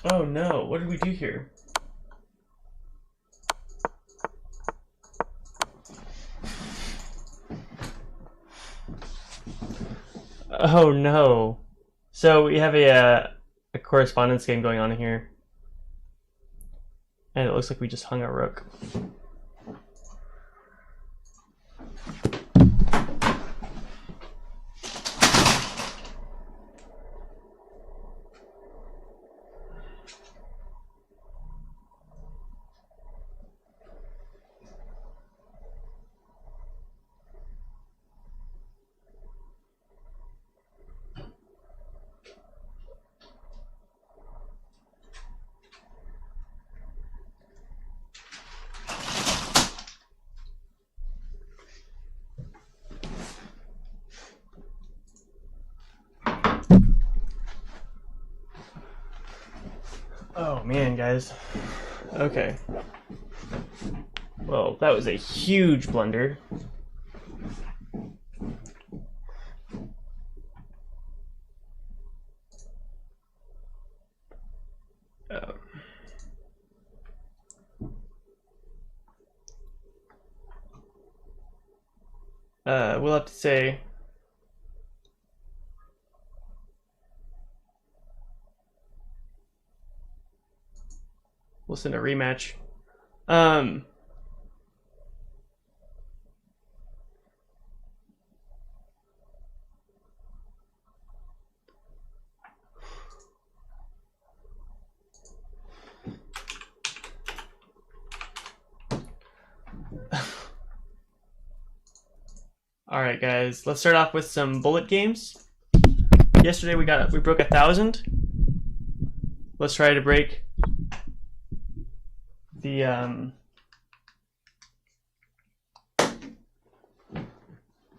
Oh no, what did we do here? Oh no. So we have a correspondence game going on here. And it looks like we just hung our rook. Oh man, guys. Okay. Well, that was a huge blunder. Uh, we'll have to say we'll send a rematch. Um, all right, guys. Let's start off with some bullet games. Yesterday we broke 1,000. Let's try to break the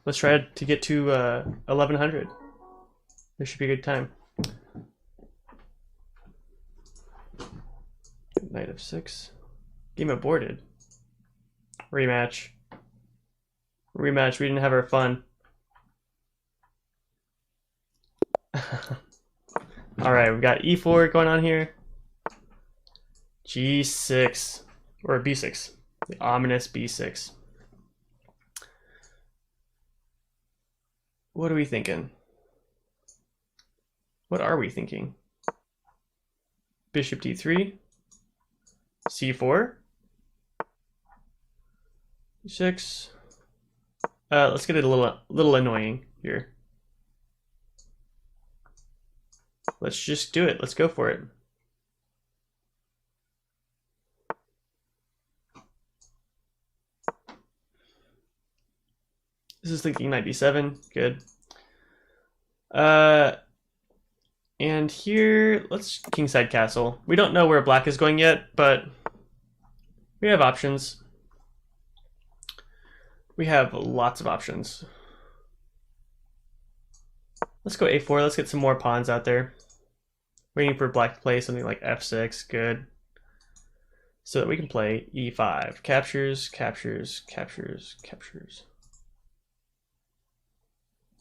let's try to get to 1,100. This should be a good time. Knight of 6. Game aborted. Rematch. Rematch. We didn't have our fun. All right, we've got E4 going on here. G6 or B6. The ominous B6. What are we thinking? What are we thinking? Bishop D3. C4. E6. Let's get it a little annoying here. Let's just do it. Let's go for it. This is thinking knight b7. Good. And here, let's kingside castle. We don't know where black is going yet, but we have options. We have lots of options. Let's go a4. Let's get some more pawns out there. Waiting for black to play something like f6. Good. So that we can play e5. Captures, captures, captures, captures.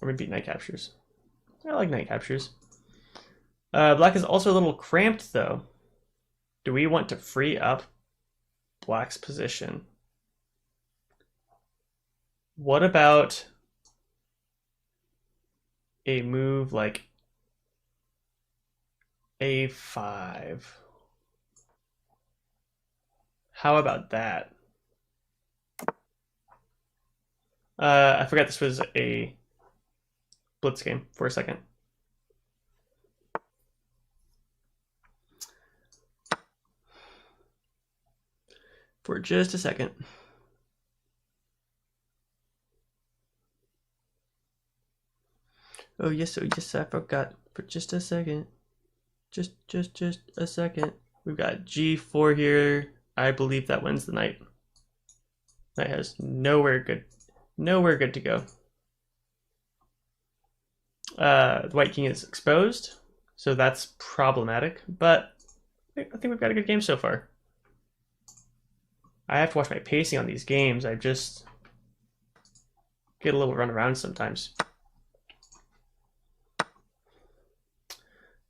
Or maybe knight captures. I like knight captures. Black is also a little cramped, though. Do we want to free up black's position? What about a move like a5? How about that? I forgot this was a blitz game for a second. For just a second. Oh yes, I forgot for just a second. Just a second. We've got G4 here. I believe that wins the knight. Knight has nowhere good to go. The white king is exposed, so that's problematic, but I think we've got a good game so far. I have to watch my pacing on these games. I just get a little run around sometimes.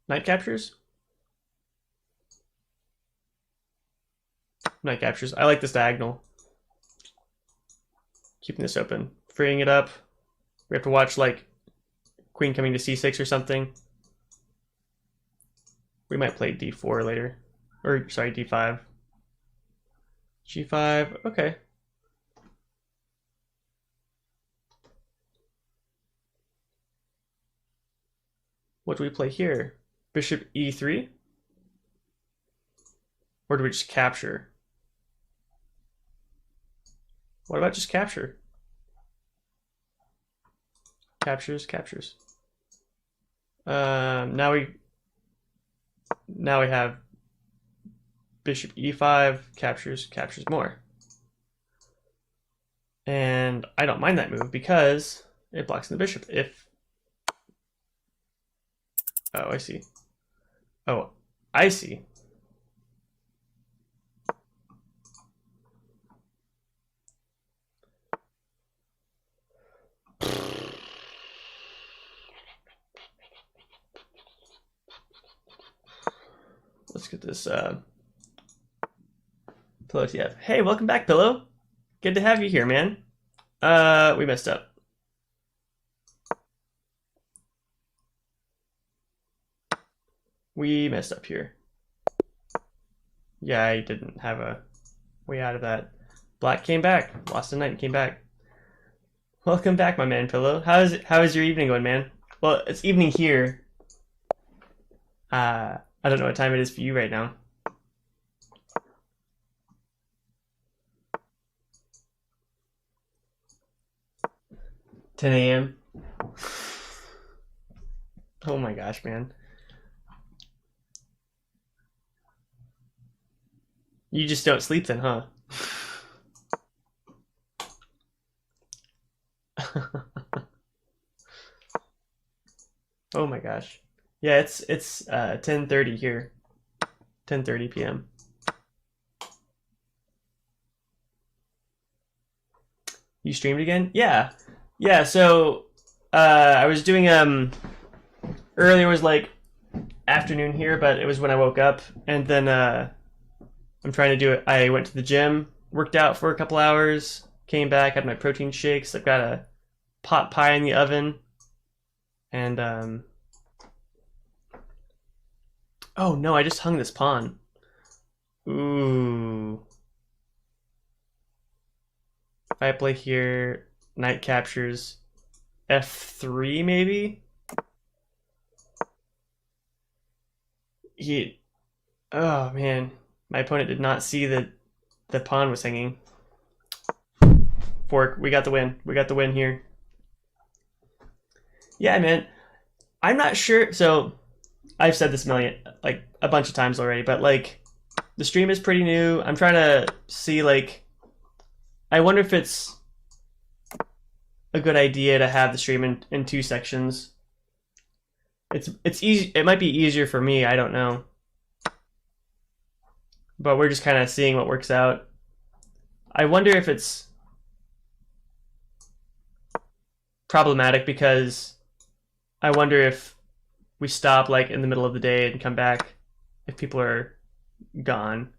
Knight captures. Knight captures. I like this diagonal. Keeping this open. Freeing it up. We have to watch like queen coming to c6 or something. We might play d4 later. Or, sorry, d5. g5. Okay. What do we play here? Bishop e3? Or do we just capture? What about just capture? Captures, captures. Now we have bishop e5, captures, captures more. And I don't mind that move because it blocks the bishop. If oh, I see. Oh, I see. Let's get this Pillow TF. Hey, welcome back, Pillow. Good to have you here, man. We messed up. We messed up here. Yeah, I didn't have a way out of that. Black came back. Lost a knight and came back. Welcome back, my man, Pillow. How is your evening going, man? Well, it's evening here. I don't know what time it is for you right now. $10 a.m. Oh my gosh, man. You just don't sleep then, huh? Oh my gosh. Yeah, it's 10:30 here. 10:30 p.m. You streamed again? Yeah. Yeah, so I was doing earlier was like afternoon here, but it was when I woke up, and then I'm trying to do it. I went to the gym, worked out for a couple hours, came back, had my protein shakes. I've got a pot pie in the oven, and oh no, I just hung this pawn. Ooh. If I play here, knight captures f3 maybe? Oh man, my opponent did not see that the pawn was hanging. Fork, we got the win. We got the win here. Yeah, man. I'm not sure. So I've said this like a bunch of times already, but like the stream is pretty new. I'm trying to see like, I wonder if it's a good idea to have the stream in two sections. It's easy. It might be easier for me. I don't know. But we're just kind of seeing what works out. I wonder if it's problematic because I wonder if we stop like in the middle of the day and come back if people are gone.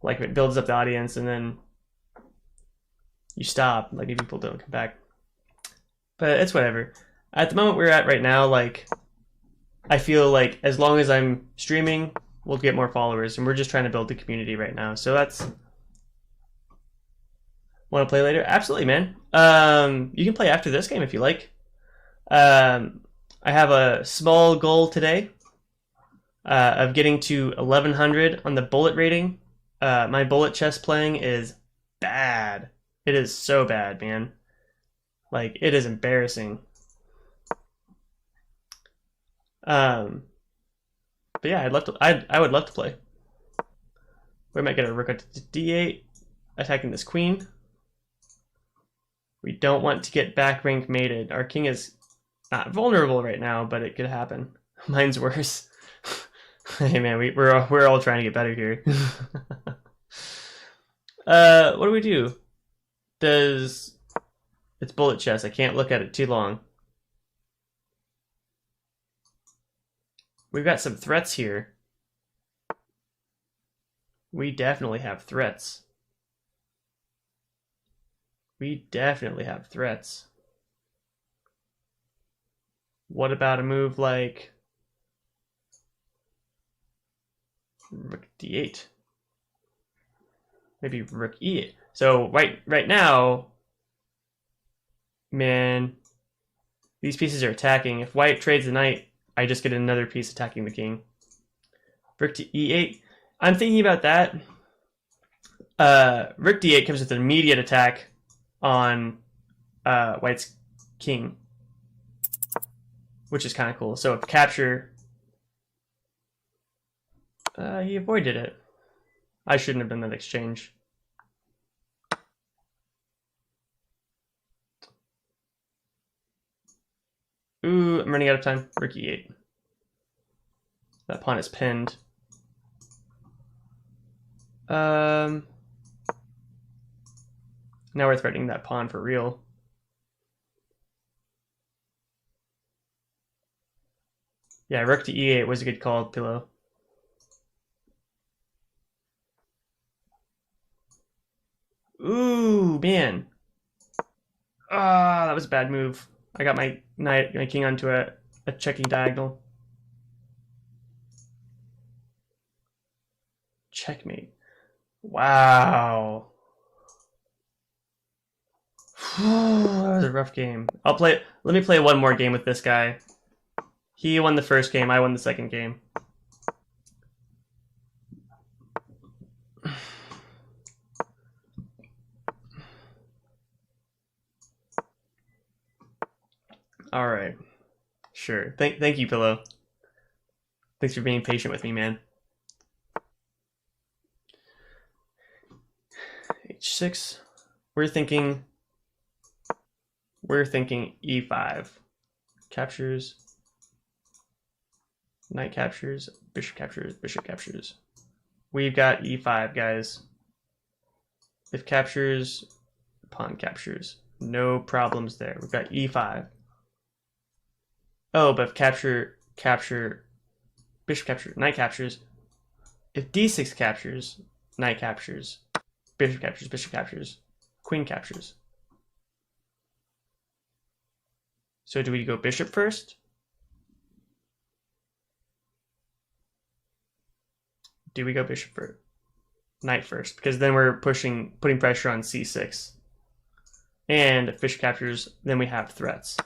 Like if it builds up the audience and then you stop, like if people don't come back. But it's whatever. At the moment we're at right now, like I feel like as long as I'm streaming, we'll get more followers, and we're just trying to build the community right now. So that's... Want to play later? Absolutely, man. You can play after this game if you like. I have a small goal today of getting to 1100 on the bullet rating. My bullet chess playing is bad. It is so bad, man. Like, it is embarrassing. But yeah, I would love to play. We might get a rook to d8, attacking this queen. We don't want to get back rank mated. Our king is not vulnerable right now, but it could happen. Mine's worse. Hey man, we're all trying to get better here. What do we do? It's bullet chess. I can't look at it too long. We've got some threats here. We definitely have threats. We definitely have threats. What about a move like Rook D8? Maybe Rook E8. So right now, man, these pieces are attacking. If white trades the knight, I just get another piece attacking the king. Rook to E8. I'm thinking about that. Rook D8 comes with an immediate attack on white's king, which is kind of cool. So if capture, he avoided it. I shouldn't have done that exchange. Ooh, I'm running out of time. Rook E8. That pawn is pinned. Now we're threatening that pawn for real. Yeah, rook to E8 was a good call, Pillow. Ooh, man. Ah, that was a bad move. I got my knight, my king onto a checking diagonal. Checkmate. Wow. That was a rough game. Let me play one more game with this guy. He won the first game, I won the second game. All right. Sure. Thank you, Pillow. Thanks for being patient with me, man. H6. We're thinking E5. Captures. Knight captures. Bishop captures. Bishop captures. We've got E5, guys. If captures, pawn captures. No problems there. We've got E5. Oh, but if capture, bishop capture, knight captures. If D6 captures, knight captures, bishop captures, queen captures. So do we go bishop first? Do we go bishop first? Knight first, because then we're putting pressure on C6. And if bishop captures, then we have threats.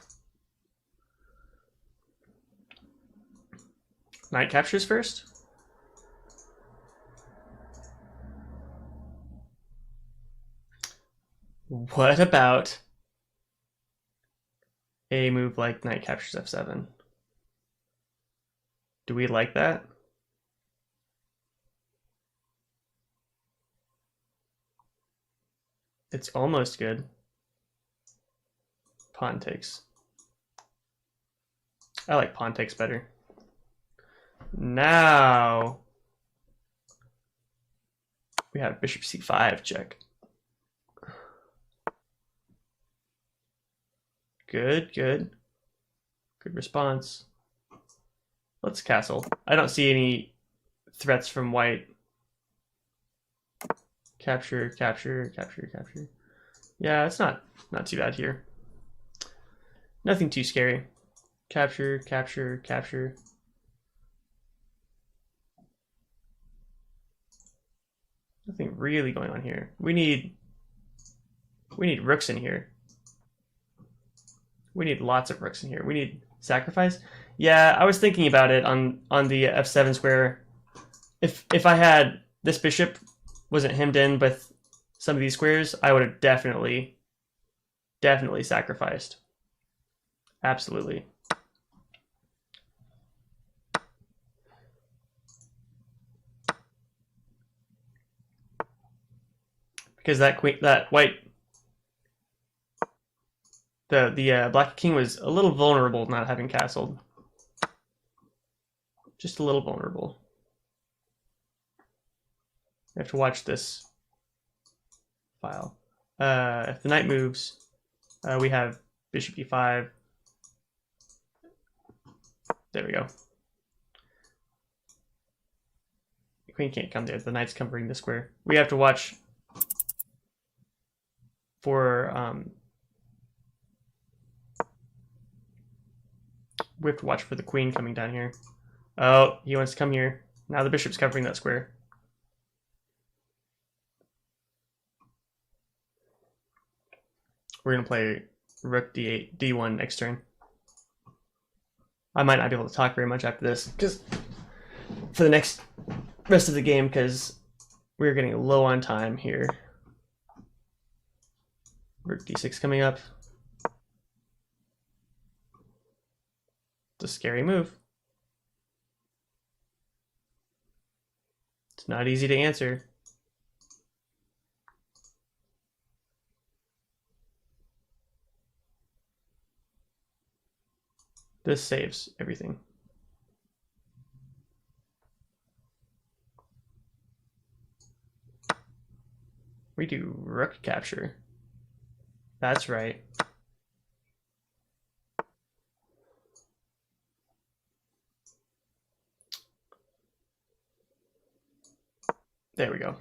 Knight captures first. What about a move like knight captures F7? Do we like that? It's almost good. Pawn takes. I like pawn takes better. Now we have bishop c5 check. Good response. Let's castle. I don't see any threats from white. Capture. Yeah, it's not too bad here. Nothing too scary. Capture. Nothing really going on here. We need rooks in here. We need lots of rooks in here. We need sacrifice. Yeah, I was thinking about it on the f7 square. If I had this bishop wasn't hemmed in with some of these squares, I would have definitely sacrificed. Absolutely. Because that white, the black king was a little vulnerable not having castled. Just a little vulnerable. We have to watch this file. If the knight moves, we have bishop e5. There we go. queen can't come there. The knight's covering the square. We have to watch for we have to watch for the queen coming down here. Oh, he wants to come here. Now the bishop's covering that square. We're gonna play rook d8, d1 next turn. I might not be able to talk very much after this, because for the next rest of the game, because we're getting low on time here. Rook d6 coming up. It's a scary move. It's not easy to answer. This saves everything. We do rook capture. That's right. There we go.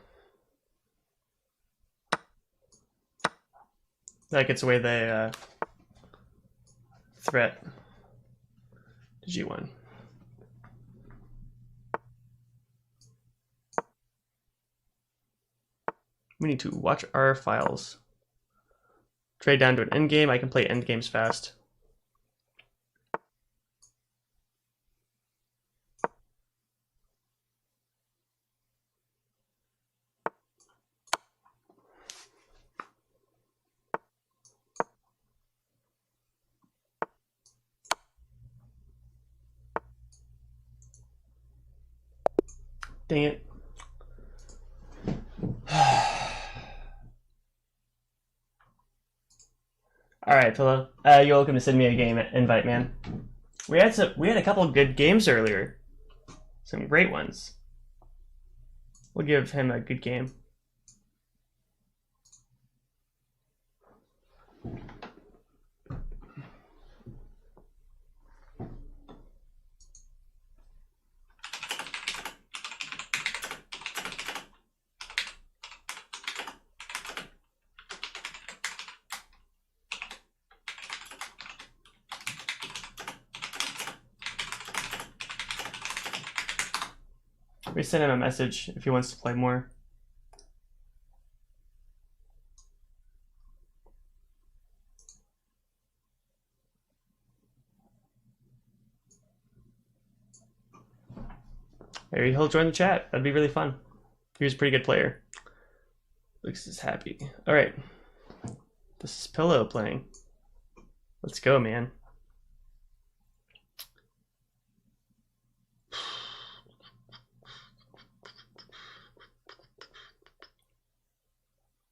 That gets away the threat to g1. We need to watch our files. Trade down to an endgame. I can play endgames fast. Dang it. All right, Philo. You're welcome to send me a game invite, man. We had a couple of good games earlier. Some great ones. We'll give him a good game. We sent him a message if he wants to play more. Maybe he'll join the chat. That'd be really fun. He was a pretty good player. Looks is happy. All right. This is Pillow playing. Let's go, man.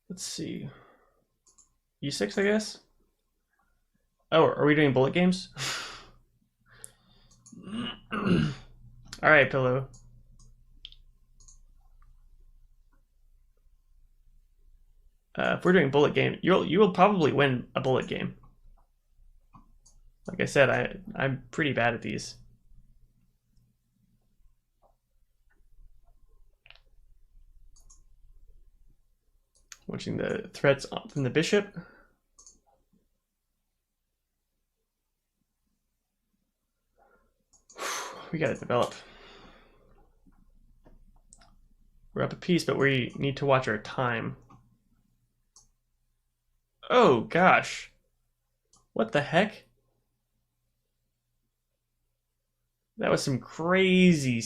Let's see. E6, I guess? Oh, are we doing bullet games? All right, Pillow. If we're doing bullet game, you will probably win a bullet game. Like I said, I'm pretty bad at these. Watching the threats from the bishop. We gotta develop. We're up a piece, but we need to watch our time. Oh gosh. What the heck? That was some crazy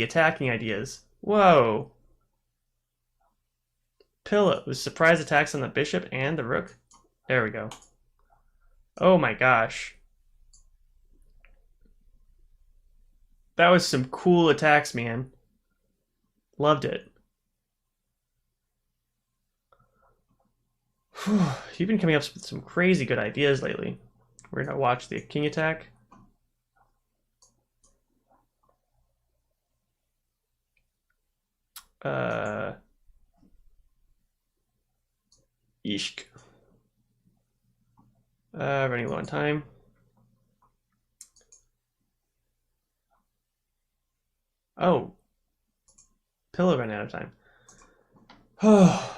attacking ideas. Whoa. Pillows. Surprise attacks on the bishop and the rook. There we go. Oh my gosh. That was some cool attacks, man. Loved it. You've been coming up with some crazy good ideas lately. We're gonna watch the king attack. Ishk. Running low on time. Oh, Pillow ran out of time. Oh.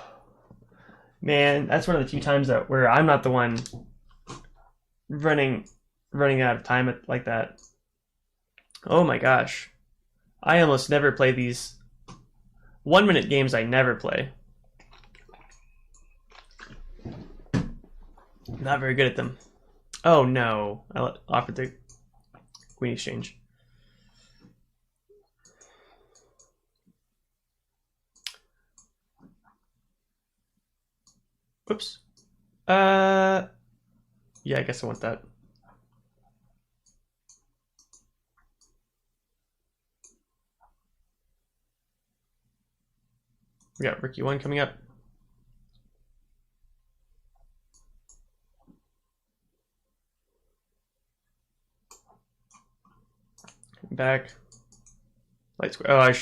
Man, that's one of the few times where I'm not the one running out of time like that. Oh my gosh. I almost never play these 1-minute games. I never play. Not very good at them. Oh no, I offered the queen exchange. Whoops. Yeah, I guess I want that. We got Rookie 1 coming up. Back. Light square. Oh, I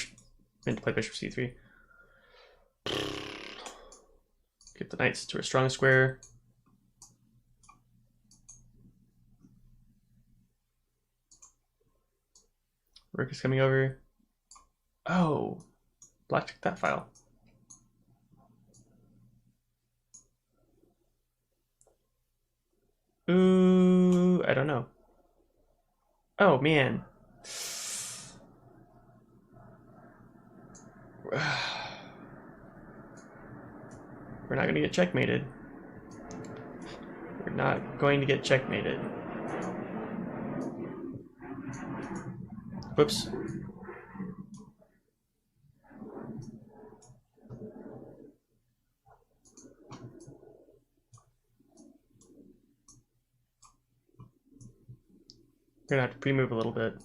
meant to play Bishop C3. Get the knights to a strong square. Rook is coming over. Oh, black took that file. Ooh, I don't know. Oh man. We're not going to get checkmated. We're not going to get checkmated. Whoops. We're going to have to pre-move a little bit.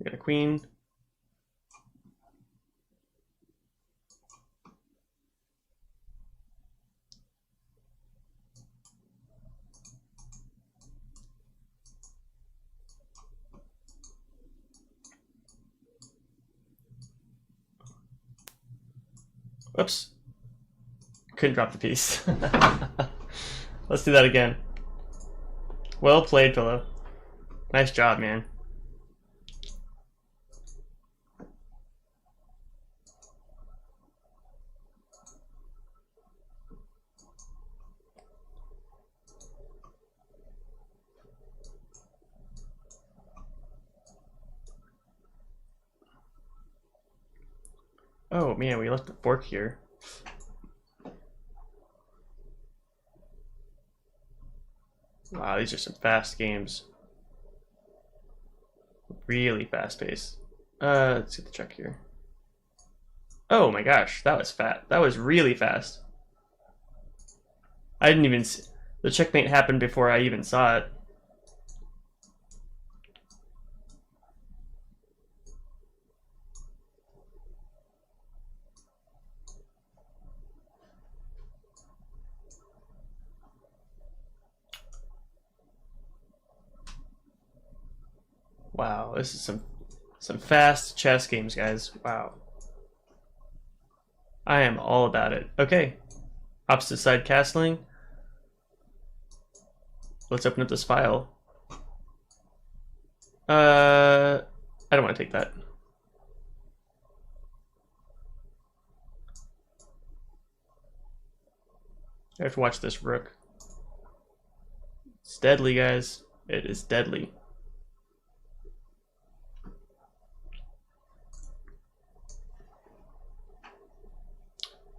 We got a queen. Whoops. Couldn't drop the piece. Let's do that again. Well played, Pillow. Nice job, man. Oh man, we left the fork here. Wow, these are some fast games. Really fast pace. Let's get the check here. Oh my gosh, that was fat. That was really fast. I didn't even see. The checkmate happened before I even saw it. Wow, this is some fast chess games, guys. Wow. I am all about it. Okay. Opposite side castling. Let's open up this file. I don't want to take that. I have to watch this rook. It's deadly, guys. It is deadly.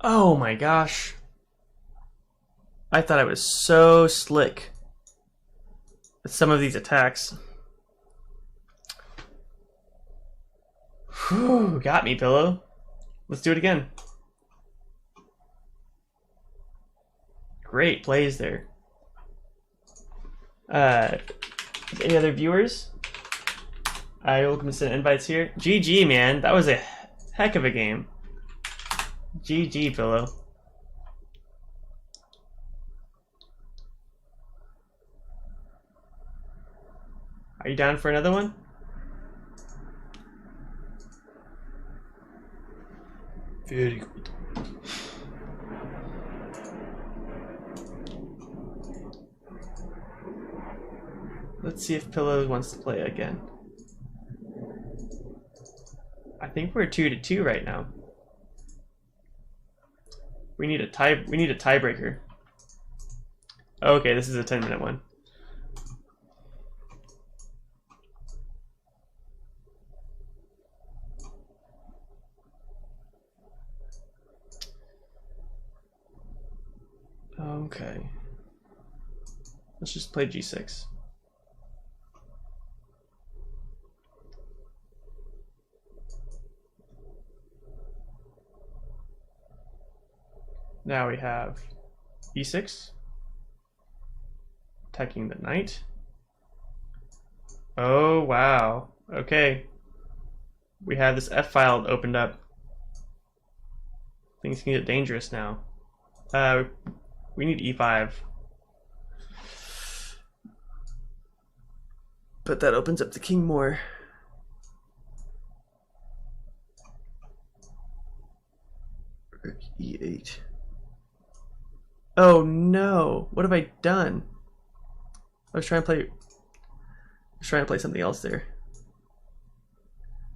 Oh my gosh. I thought I was so slick with some of these attacks. Whew, got me, Pillow. Let's do it again. Great plays there. Any other viewers? I welcome to send invites here. GG, man. That was a heck of a game. GG, Pillow. Are you down for another one? Very good. Let's see if Pillow wants to play again. I think we're 2-2 right now. We need a tiebreaker. Okay, this is a 10-minute one. Okay. Let's just play G6. Now we have E6. Attacking the knight. Oh, wow. Okay. We have this F file opened up. Things can get dangerous now. We need E5. But that opens up the king more. Rook E8. Oh no! What have I done? I was trying to play something else there.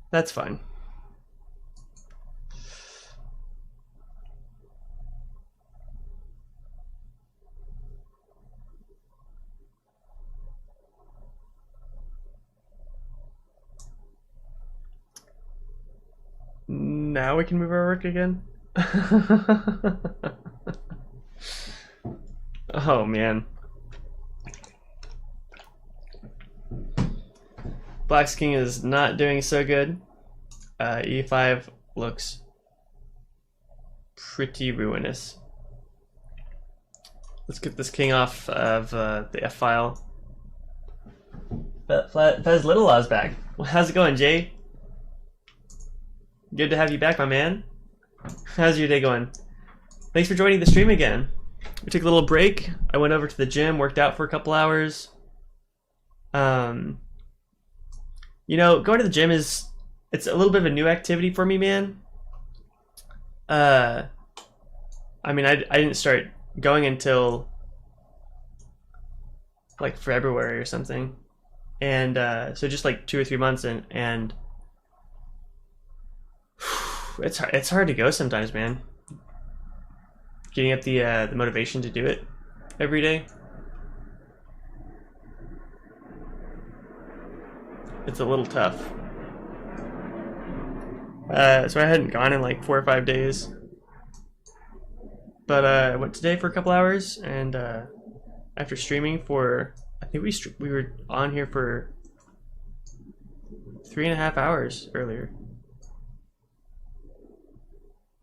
That's fine. Now we can move our rook again. Oh man. Black's king is not doing so good. E5 looks pretty ruinous. Let's get this king off of the F file. But Fez Littlelaw's back. Well, how's it going, Jay? Good to have you back, my man. How's your day going? Thanks for joining the stream again. We took a little break. I went over to the gym, worked out for a couple hours. You know, going to the gym it's a little bit of a new activity for me, man. I mean, I didn't start going until like February or something, and so just like 2 or 3 months, and it's hard to go sometimes, man. Getting up the motivation to do it every day. It's a little tough. So I hadn't gone in like 4 or 5 days. But I went today for a couple hours, and after streaming for, I think we were on here for 3.5 hours earlier.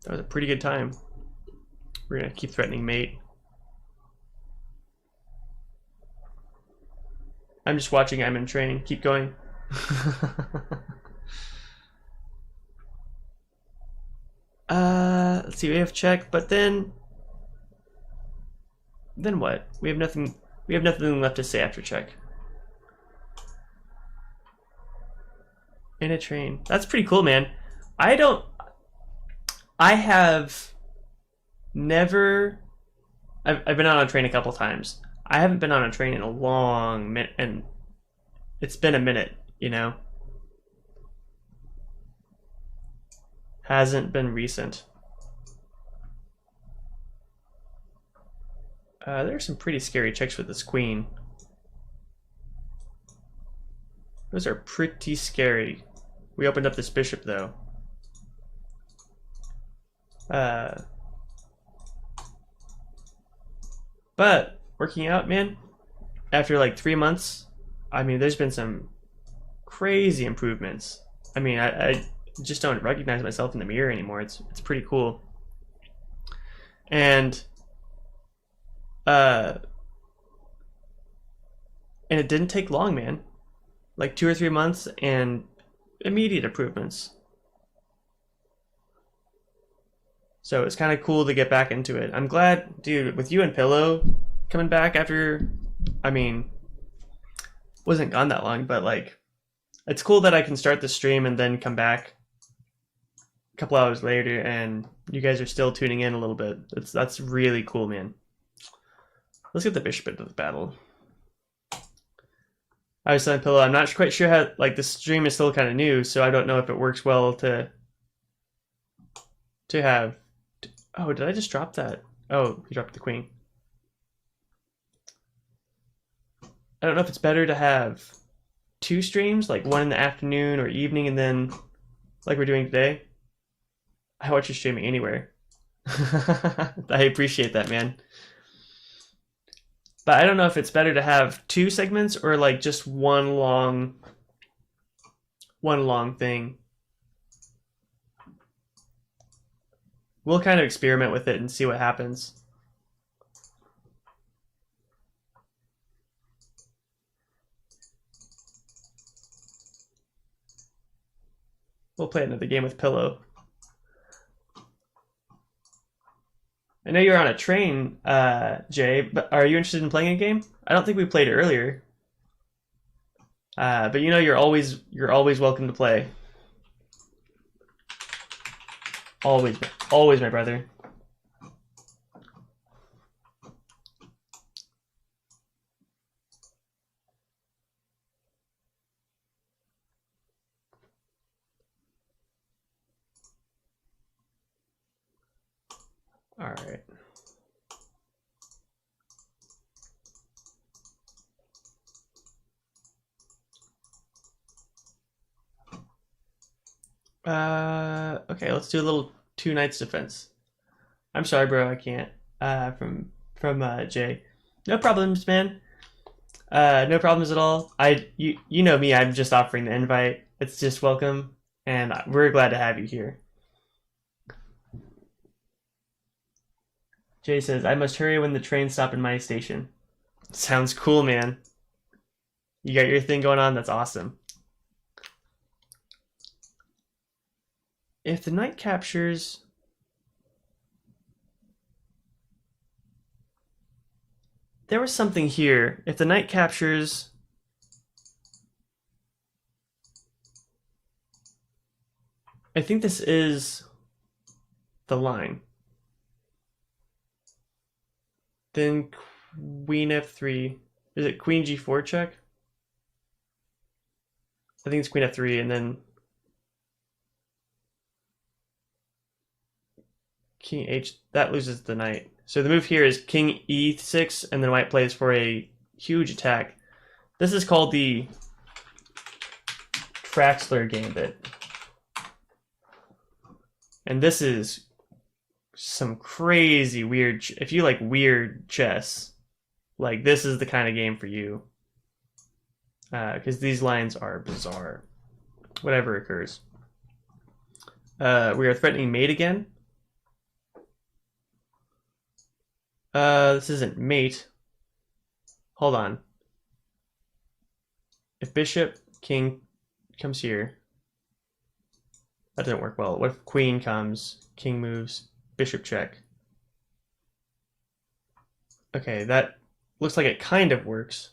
That was a pretty good time. We're gonna keep threatening mate. I'm just watching. I'm in training. Keep going. Let's see. We have check, but then what? We have nothing. We have nothing left to say after check. In a train. That's pretty cool, man. I have never. I've been on a train a couple times. I haven't been on a train in a long minute, and it's been a minute, you know. Hasn't been recent. There's some pretty scary checks with this queen. Those are pretty scary. We opened up this bishop though. But working out, man, after like 3 months, I mean, there's been some crazy improvements. I mean, I just don't recognize myself in the mirror anymore. It's pretty cool. And it didn't take long, man. Like 2 or 3 months and immediate improvements. So it's kind of cool to get back into it. I'm glad, dude, with you and Pillow coming back after, I mean, wasn't gone that long, but like, it's cool that I can start the stream and then come back a couple hours later and you guys are still tuning in a little bit. That's really cool, man. Let's get the bishop into the battle. I was telling Pillow, I'm not quite sure how, like, the stream is still kind of new, so I don't know if it works well to have. Oh, did I just drop that? Oh, he dropped the queen. I don't know if it's better to have 2 streams, like one in the afternoon or evening, and then like we're doing today. I watch you streaming anywhere. I appreciate that, man. But I don't know if it's better to have 2 segments or like just one long thing. We'll kind of experiment with it and see what happens. We'll play another game with Pillow. I know you're on a train, Jay, but are you interested in playing a game? I don't think we played it earlier. But you know you're always welcome to play. Always, my brother. All right. Okay, let's do a little 2 knights defense. I'm sorry, bro, I can't. From Jay. No problems, man. No problems at all. You know me. I'm just offering the invite. It's just welcome, and we're glad to have you here. Jay says, I must hurry when the train stop in my station. Sounds cool, man. You got your thing going on? That's awesome. If the knight captures... There was something here. If the knight captures... I think this is the line. Then queen f3. Is it queen g4 check? I think it's queen f3 and then king h. That loses the knight. So the move here is king e6 and then white plays for a huge attack. This is called the Traxler Gambit. And this is some crazy weird... If you like weird chess, like this is the kind of game for you. Because these lines are bizarre. Whatever occurs. We are threatening mate again. This isn't mate. Hold on. If bishop, king comes here. That doesn't work well. What if queen comes, king moves, bishop check? Okay, that looks like it kind of works.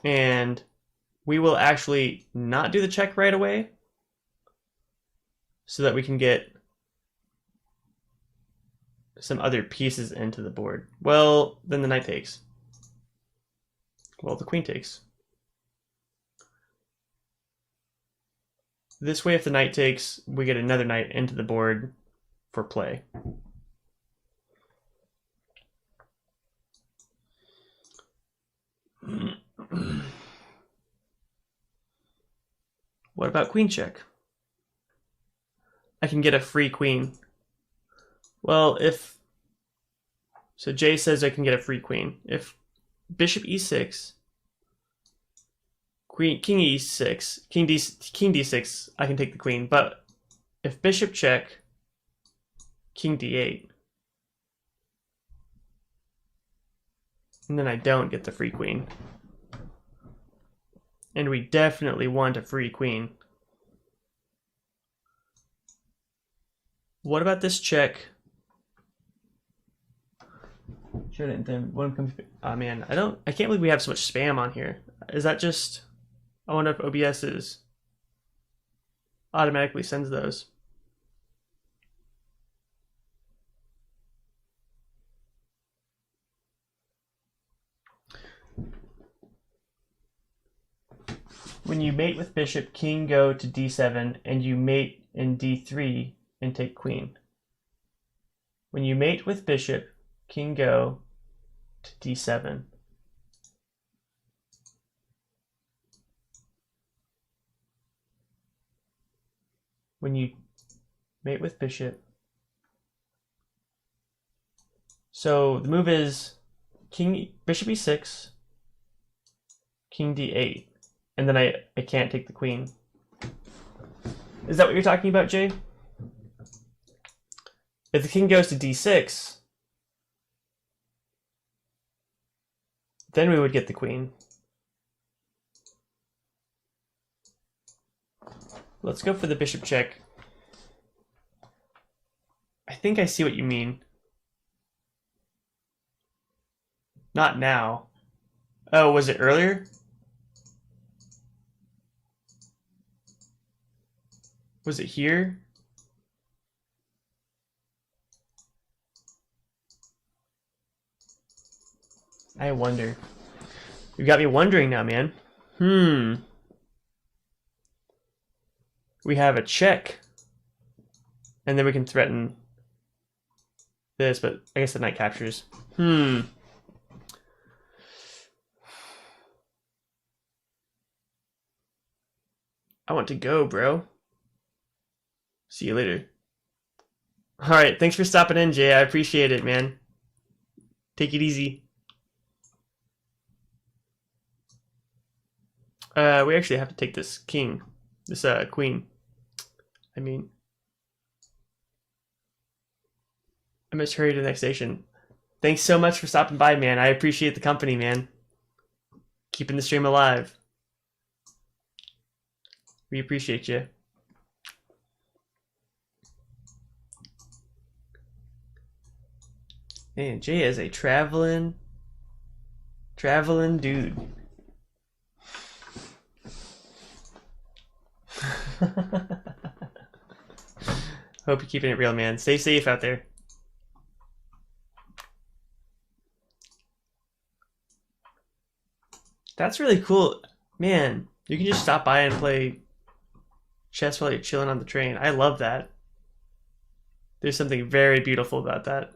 And we will actually not do the check right away so that we can get some other pieces into the board. Well, then the knight takes. Well, the queen takes. This way, if the knight takes, we get another knight into the board for play. What about queen check? I can get a free queen. Well, if... So Jay says I can get a free queen. If bishop e6, king e6, king d6, I can take the queen. But if bishop check, king d8, and then I don't get the free queen. And we definitely want a free queen. What about this check? Sure didn't then one comes. Oh man, I can't believe we have so much spam on here. Is that just... I wonder if OBS is automatically sends those. When you mate with bishop, king go to d7, and you mate in d3 and take queen. When you mate with bishop, king go to d7. When you mate with bishop. So the move is bishop e6, king d8, and then I can't take the queen. Is that what you're talking about, Jay? If the king goes to d6, then we would get the queen. Let's go for the bishop check. I think I see what you mean. Not now. Oh, was it earlier? Was it here? I wonder. You got me wondering now, man. We have a check. And then we can threaten this, but I guess the knight captures. I want to go, bro. See you later. Alright, thanks for stopping in, Jay. I appreciate it, man. Take it easy. We actually have to take this king. This queen. I mean, I must hurry to the next station. Thanks so much for stopping by, man. I appreciate the company, man. Keeping the stream alive. We appreciate you. Man, Jay is a traveling dude. Hope you're keeping it real, man. Stay safe out there. That's really cool. Man, you can just stop by and play chess while you're chilling on the train. I love that. There's something very beautiful about that.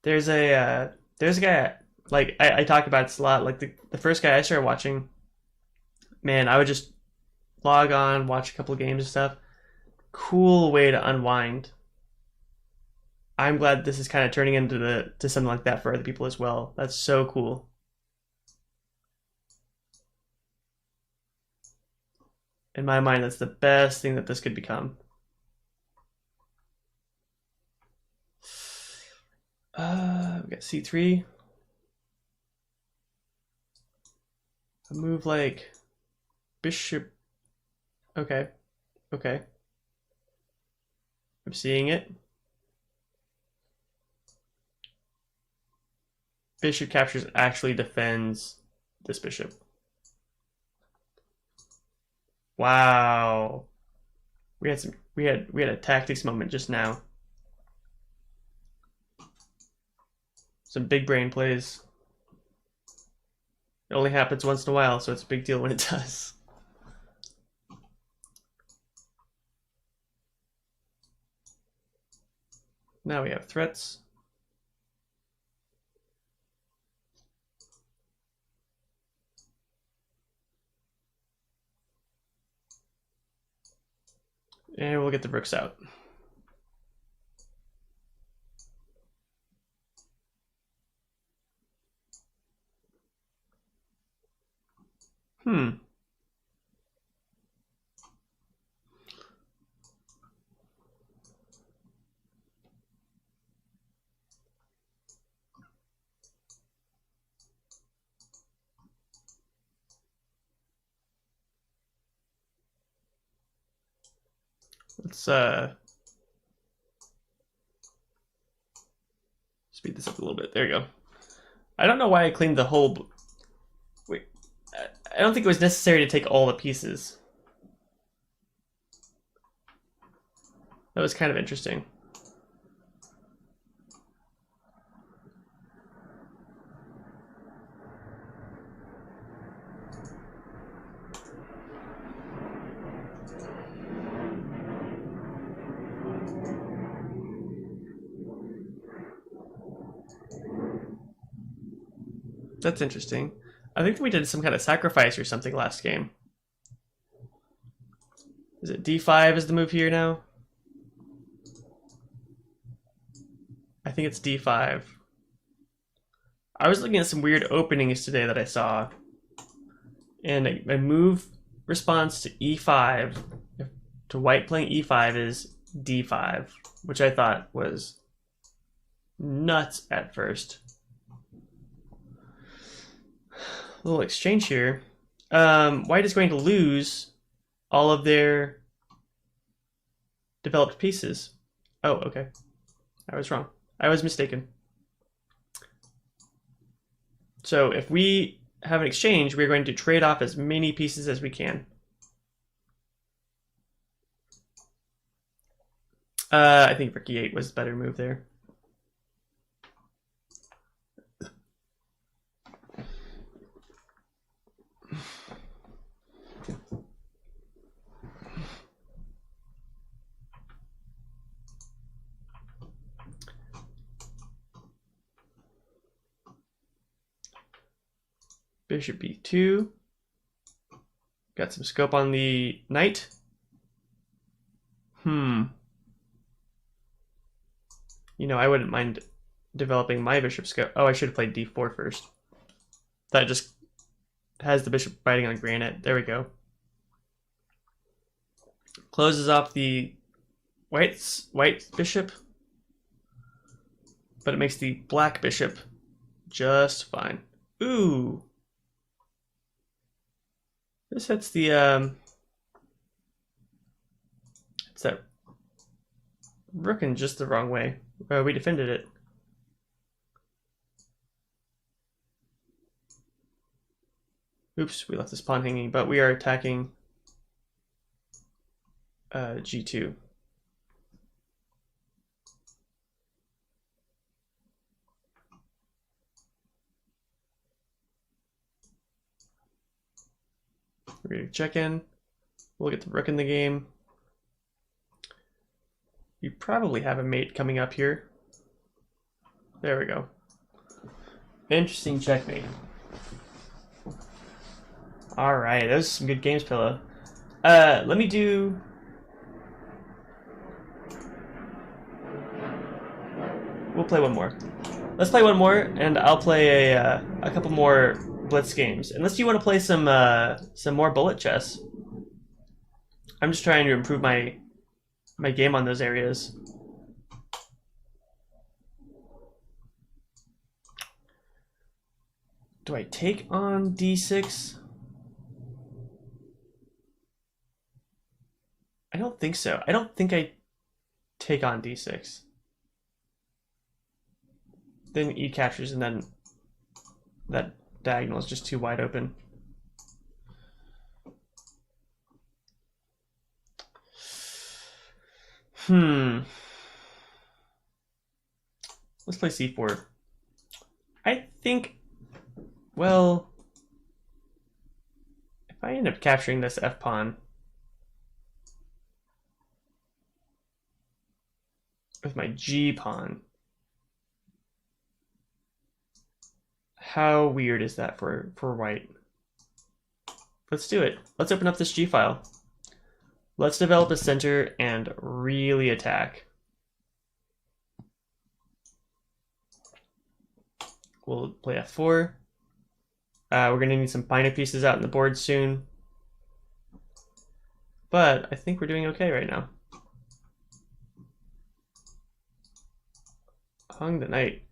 There's a guy, like, I talk about this a lot. Like, the first guy I started watching, man, I would just log on, watch a couple of games and stuff. Cool way to unwind. I'm glad this is kind of turning into something like that for other people as well. That's so cool. In my mind, that's the best thing that this could become. We got c3. A move like bishop. Okay. Okay. I'm seeing it. Bishop captures actually defends this bishop. Wow. We had a tactics moment just now. Some big brain plays. It only happens once in a while, so it's a big deal when it does. Now we have threats. And we'll get the bricks out. Let's speed this up a little bit. There you go. I don't know why I cleaned the whole... Wait, I don't think it was necessary to take all the pieces. That was kind of interesting. That's interesting. I think we did some kind of sacrifice or something last game. Is it d5 is the move here now? I think it's d5. I was looking at some weird openings today that I saw. And a move response to e5, to white playing e5 is d5, which I thought was nuts at first. A little exchange here. White is going to lose all of their developed pieces. Oh, okay. I was wrong. I was mistaken. So if we have an exchange, we're going to trade off as many pieces as we can. I think rook e8 was the better move there. Bishop b2. Got some scope on the knight. You know, I wouldn't mind developing my bishop scope. Oh, I should have played d4 first. That just has the bishop biting on granite. There we go. Closes off the white bishop, but it makes the black bishop just fine. Ooh. This hits the it's that rook in just the wrong way. We defended it. Oops, we left this pawn hanging, but we are attacking g2. We're going to check in. We'll get the rook in the game. You probably have a mate coming up here. There we go. Interesting checkmate. All right, those are some good games, Pillow. Let me do. We'll play one more. Let's play one more, and I'll play a couple more Blitz games. Unless you want to play some more bullet chess. I'm just trying to improve my game on those areas. Do I take on d6? I don't think so. I don't think I take on d6. Then e captures, and then that diagonal is just too wide open. Let's play c4. I think, well, if I end up capturing this f-pawn with my g-pawn, how weird is that for white? Let's do it. Let's open up this G file. Let's develop a center and really attack. We'll play f4. We're going to need some finer pieces out in the board soon. But I think we're doing okay right now. Hung the knight.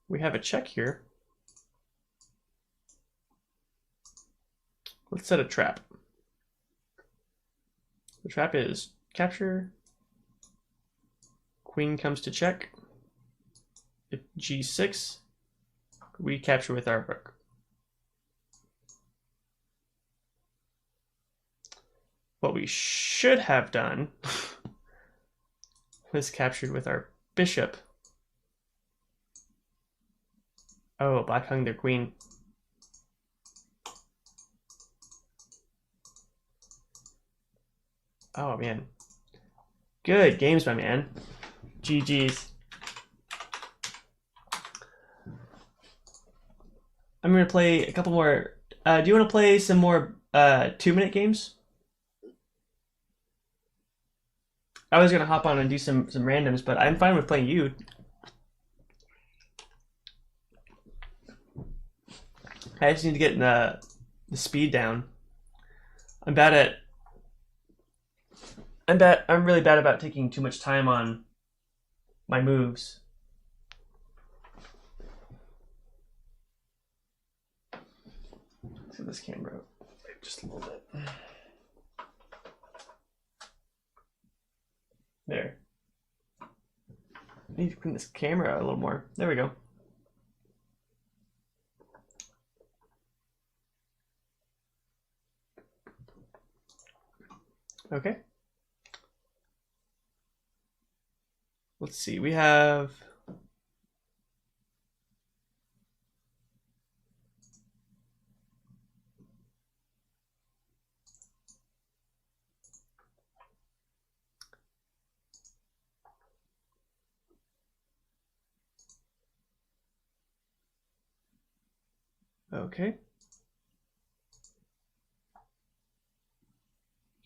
We have a check here. Let's set a trap. The trap is capture. Queen comes to check. If g6, we capture with our rook. What we should have done was captured with our bishop. Oh, black hung their queen. Oh, man. Good games, my man. GG's. I'm going to play a couple more. Do you want to play some more 2-minute games? I was going to hop on and do some randoms, but I'm fine with playing you. I just need to get the speed down. I'm really bad about taking too much time on my moves. So this camera, just a little bit. There. I need to clean this camera a little more. There we go. Okay. Let's see. We have okay.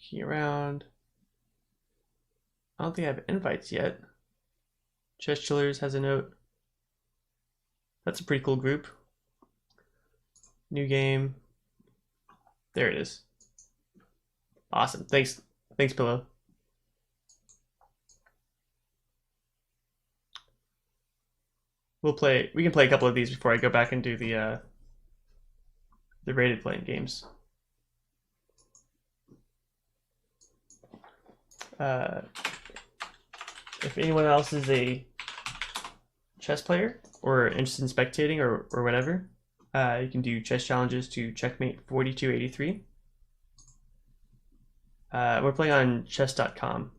Key around. I don't think I have invites yet. Chess Chillers has a note. That's a pretty cool group. New game. There it is. Awesome. Thanks, Pillow. We can play a couple of these before I go back and do the rated playing games. If anyone else is a chess player or interested in spectating or whatever, you can do chess challenges to Checkmate 4283. We're playing on chess.com.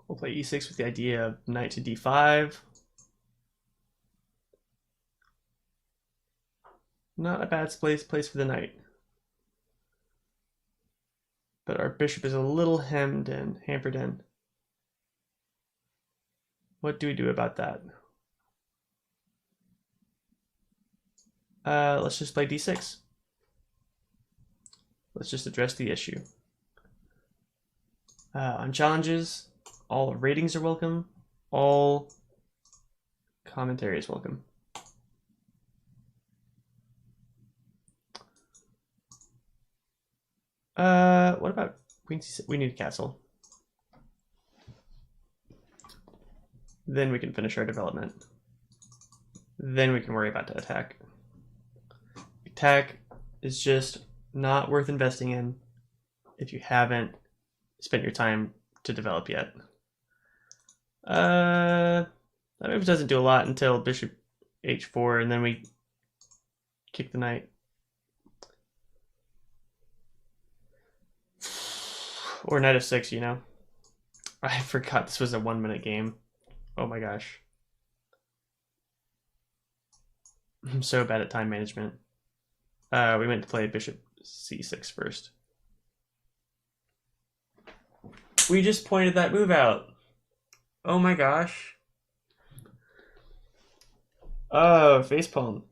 We'll play e6 with the idea of knight to d5. Not a bad place for the knight. But our bishop is a little hampered in. What do we do about that? Let's just play d6. Let's just address the issue. On challenges, all ratings are welcome. All commentary is welcome. What about queen c6? We need a castle. Then we can finish our development. Then we can worry about the attack. Attack is just not worth investing in if you haven't spent your time to develop yet. That move doesn't do a lot until bishop h4, and then we kick the knight. Or knight f6, you know. I forgot this was a 1-minute game. Oh my gosh. I'm so bad at time management. We went to play bishop c6 first. We just pointed that move out. Oh my gosh. Oh, facepalm.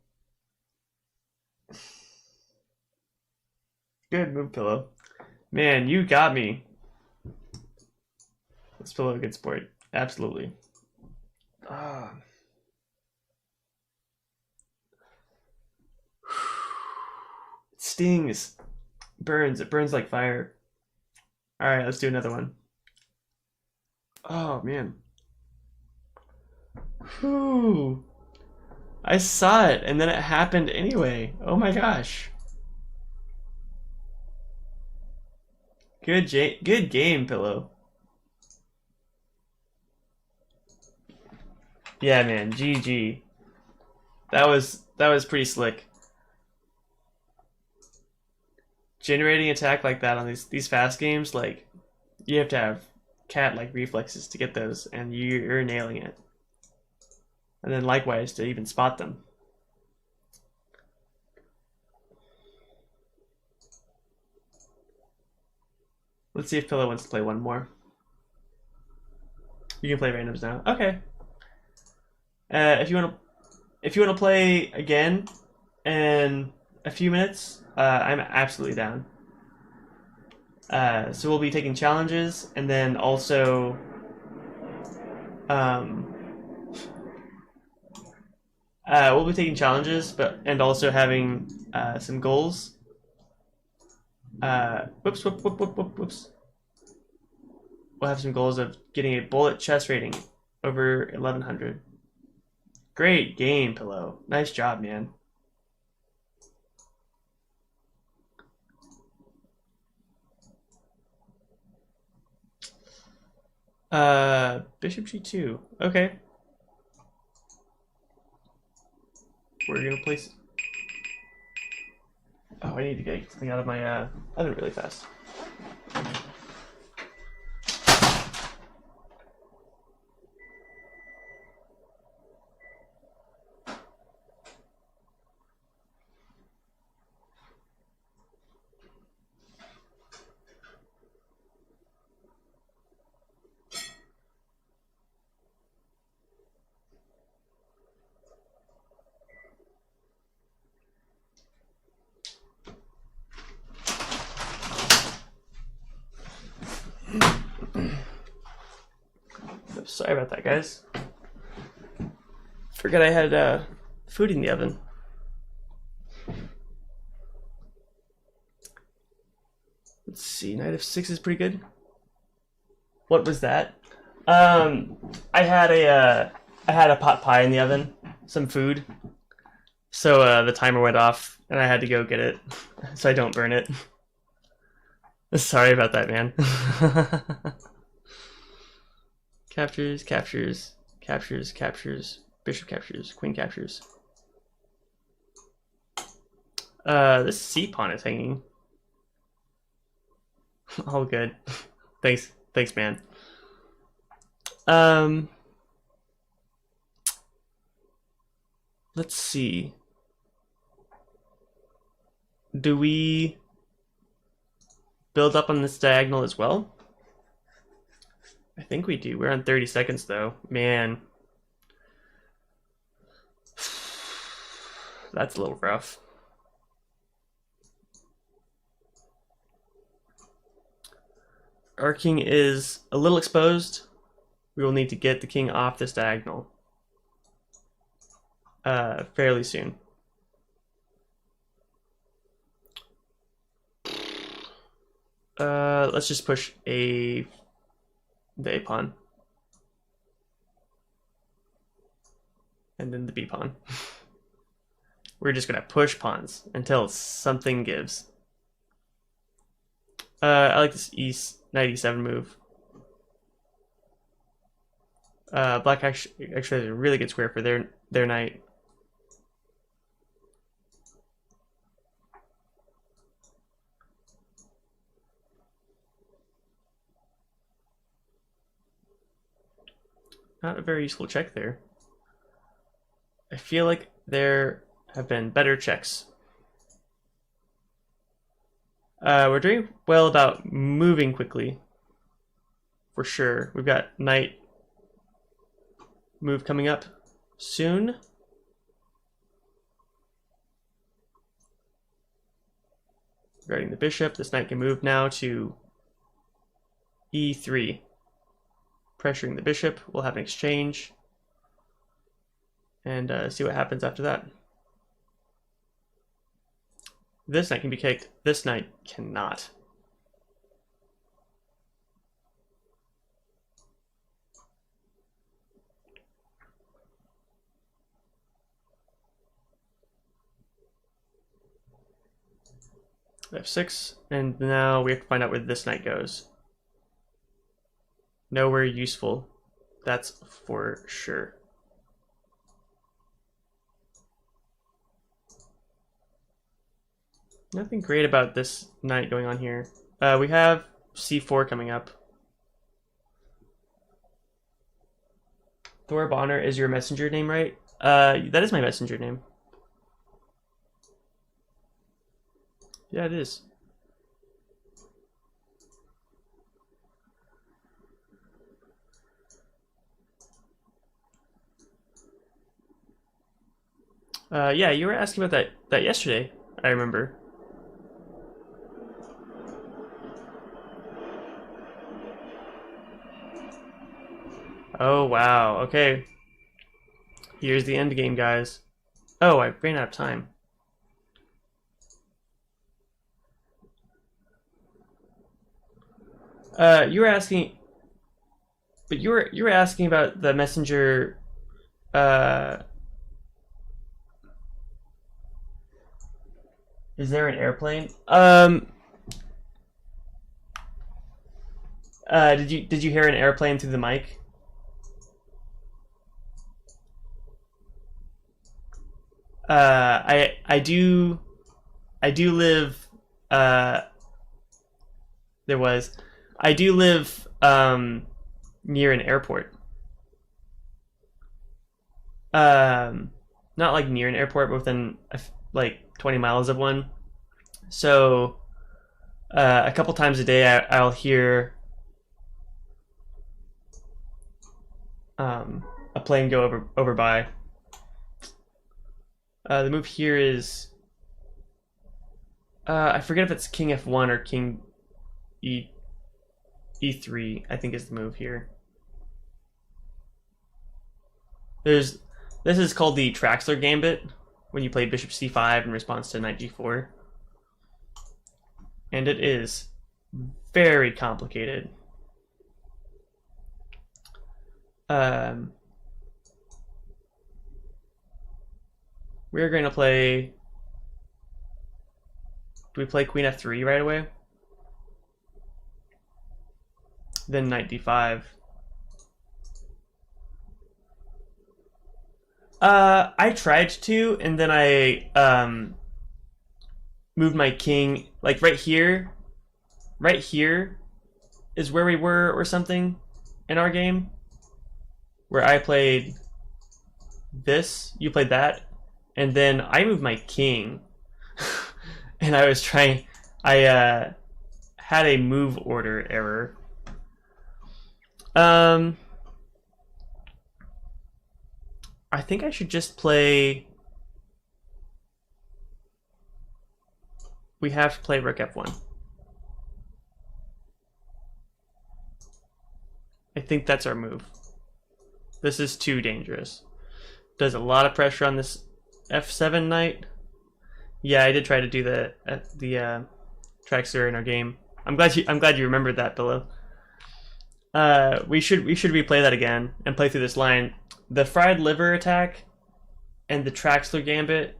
Good move, Pillow. Man, you got me. This Pillow a good sport. Absolutely. It stings. Burns. It burns like fire. Alright, let's do another one. Oh, man. Whew. I saw it, and then it happened anyway. Oh my gosh. Good game, Pillow. Yeah, man. GG. That was pretty slick. Generating attack like that on these fast games, like, you have to have cat-like reflexes to get those, and you're nailing it. And then likewise to even spot them. Let's see if Pillow wants to play one more. You can play randoms now. Okay. If you want to play again in a few minutes, I'm absolutely down. So we'll be taking challenges, and then also we'll be taking challenges, and also having some goals. Whoops. We'll have some goals of getting a bullet chest rating over 1100. Great game, Pillow. Nice job, man. Bishop G2. Okay. We're gonna place. Oh, I need to get something out of my oven really fast. Sorry about that, guys. Forgot I had food in the oven. Let's see, Knight of 6 is pretty good. What was that? I had a pot pie in the oven, some food. So the timer went off, and I had to go get it, so I don't burn it. Sorry about that, man. Captures, captures, captures, captures, bishop captures, queen captures. This C pawn is hanging. All good. Thanks, man. Let's see. Do we build up on this diagonal as well? I think we do. We're on 30 seconds though. Man. That's a little rough. Our king is a little exposed. We will need to get the king off this diagonal fairly soon. Let's just push the A pawn. And then the B pawn. We're just gonna push pawns until something gives. I like this knight e7 move. Black actually has a really good square for their knight. Not a very useful check there. I feel like there have been better checks. We're doing well about moving quickly. For sure. We've got knight move coming up soon. Regarding the bishop, this knight can move now to e3. Pressuring the bishop, we'll have an exchange. And see what happens after that. This knight can be kicked. This knight cannot. F6, and now we have to find out where this knight goes. Nowhere useful, that's for sure. Nothing great about this knight going on here. We have c4 coming up. Thor Bonner is your messenger name, right? That is my messenger name. Yeah, it is. Yeah, you were asking about that yesterday, I remember. Oh, wow. Okay. Here's the end game, guys. Oh, I ran out of time. You were asking, but you were asking about the messenger. Uh, is there an airplane? Did you hear an airplane through the mic? I do live. Uh, there was. I do live near an airport. Um, Not like near an airport, but within like 20 miles of one. So a couple times a day, I'll hear a plane go over by. The move here is I forget if it's King F1 or King E E3. I think is the move here. There's This is called the Traxler Gambit when you play Bishop C5 in response to Knight G4, and it is very complicated. We're going to play. Do we play Queen F3 right away? Then Knight D5. I tried to, and then I moved my king like right here. Right here is where we were, or something, in our game, where I played this, you played that, and then I moved my king, and I was trying. I had a move order error. I think I should just play. We have to play Rook F1. I think that's our move. This is too dangerous. Does a lot of pressure on this F7 knight. Yeah, I did try to do the Traxler in our game. I'm glad you remembered that, Billow. We should replay that again and play through this line. The fried liver attack and the Traxler Gambit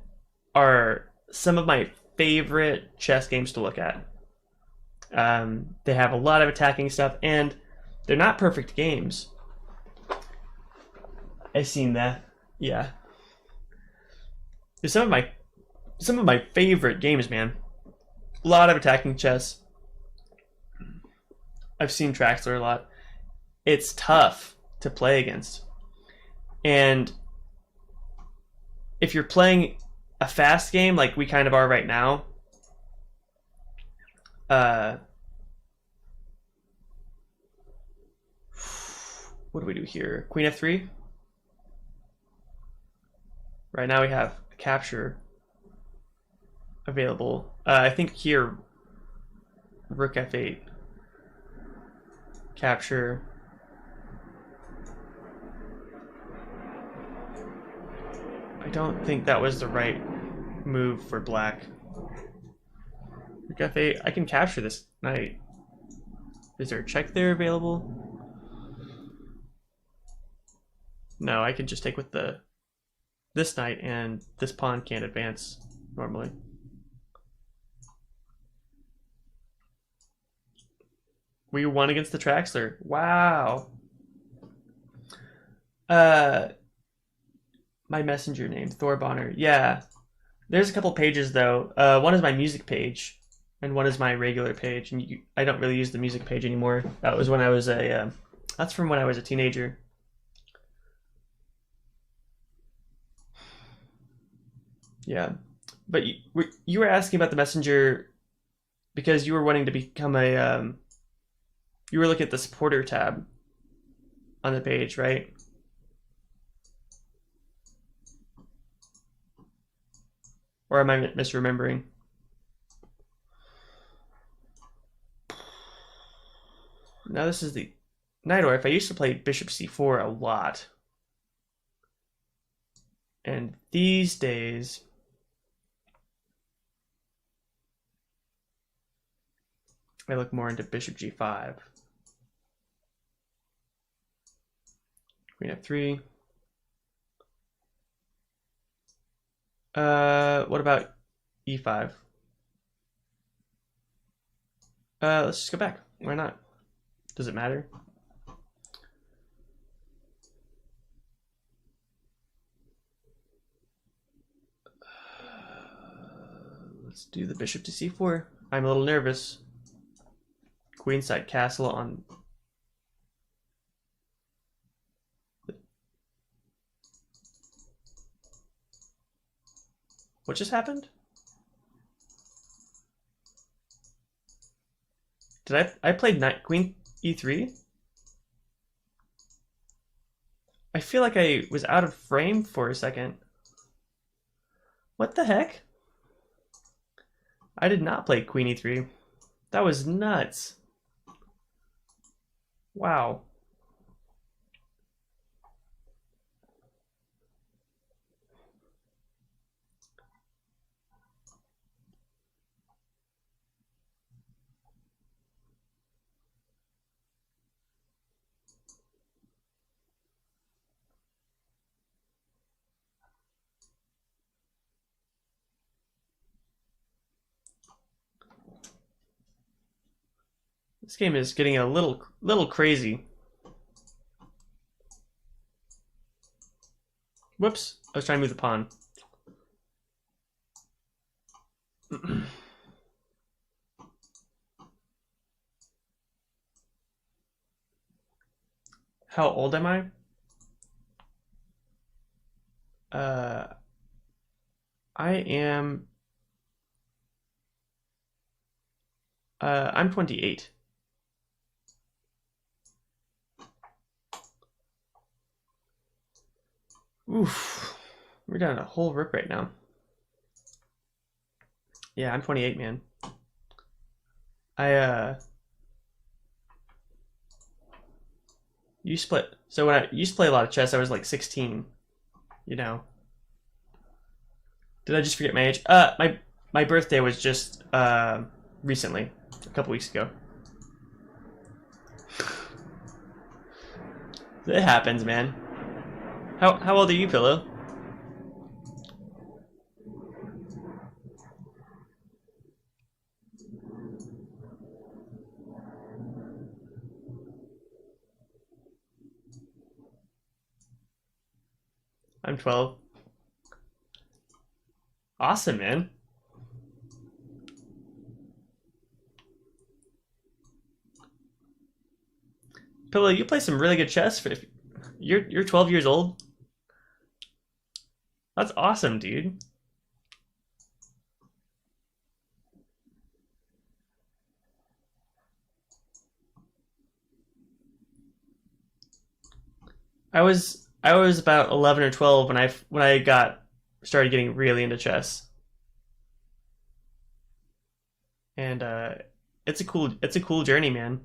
are some of my favorite chess games to look at. They have a lot of attacking stuff, and they're not perfect games. I've seen that. Yeah. They're some of my favorite games, man. A lot of attacking chess. I've seen Traxler a lot. It's tough to play against. And if you're playing a fast game like we kind of are right now, what do we do here? Queen F3? Right now we have a capture available. I think here, Rook F8. Capture. I don't think that was the right move for black. Rook F8. I can capture this knight. Is there a check there available? No, I can just take with this knight, and this pawn can't advance normally. We won against the Traxler. Wow. My messenger name, Thor Bonner. Yeah. There's a couple pages though. One is my music page, and one is my regular page. And I don't really use the music page anymore. That was when I was that's from when I was a teenager. Yeah, but you were asking about the messenger because you were wanting to become a you were looking at the supporter tab on the page, right? Or am I misremembering? Now this is the Najdorf. I used to play bishop c4 a lot. And these days, I look more into bishop g5. Queen f3. What about e5? Let's just go back. Why not? Does it matter? Let's do the bishop to c4. I'm a little nervous. Queenside castle on... What just happened? Did I played knight queen e3? I feel like I was out of frame for a second. What the heck? I did not play queen e3. That was nuts. Wow. This game is getting a little crazy. Whoops, I was trying to move the pawn. How old am I? I am... I'm 28. Oof. We're down a whole rook right now. Yeah, I'm 28, man. You split. So when I used to play a lot of chess, I was like 16. You know. Did I just forget my age? My birthday was just recently, a couple weeks ago. It happens, man. How old are you, Pillow? I'm 12. Awesome, man. Pillow, you play some really good chess. If you're 12 years old. That's awesome, dude. I was about 11 or 12 when I started getting really into chess. And it's a cool journey, man.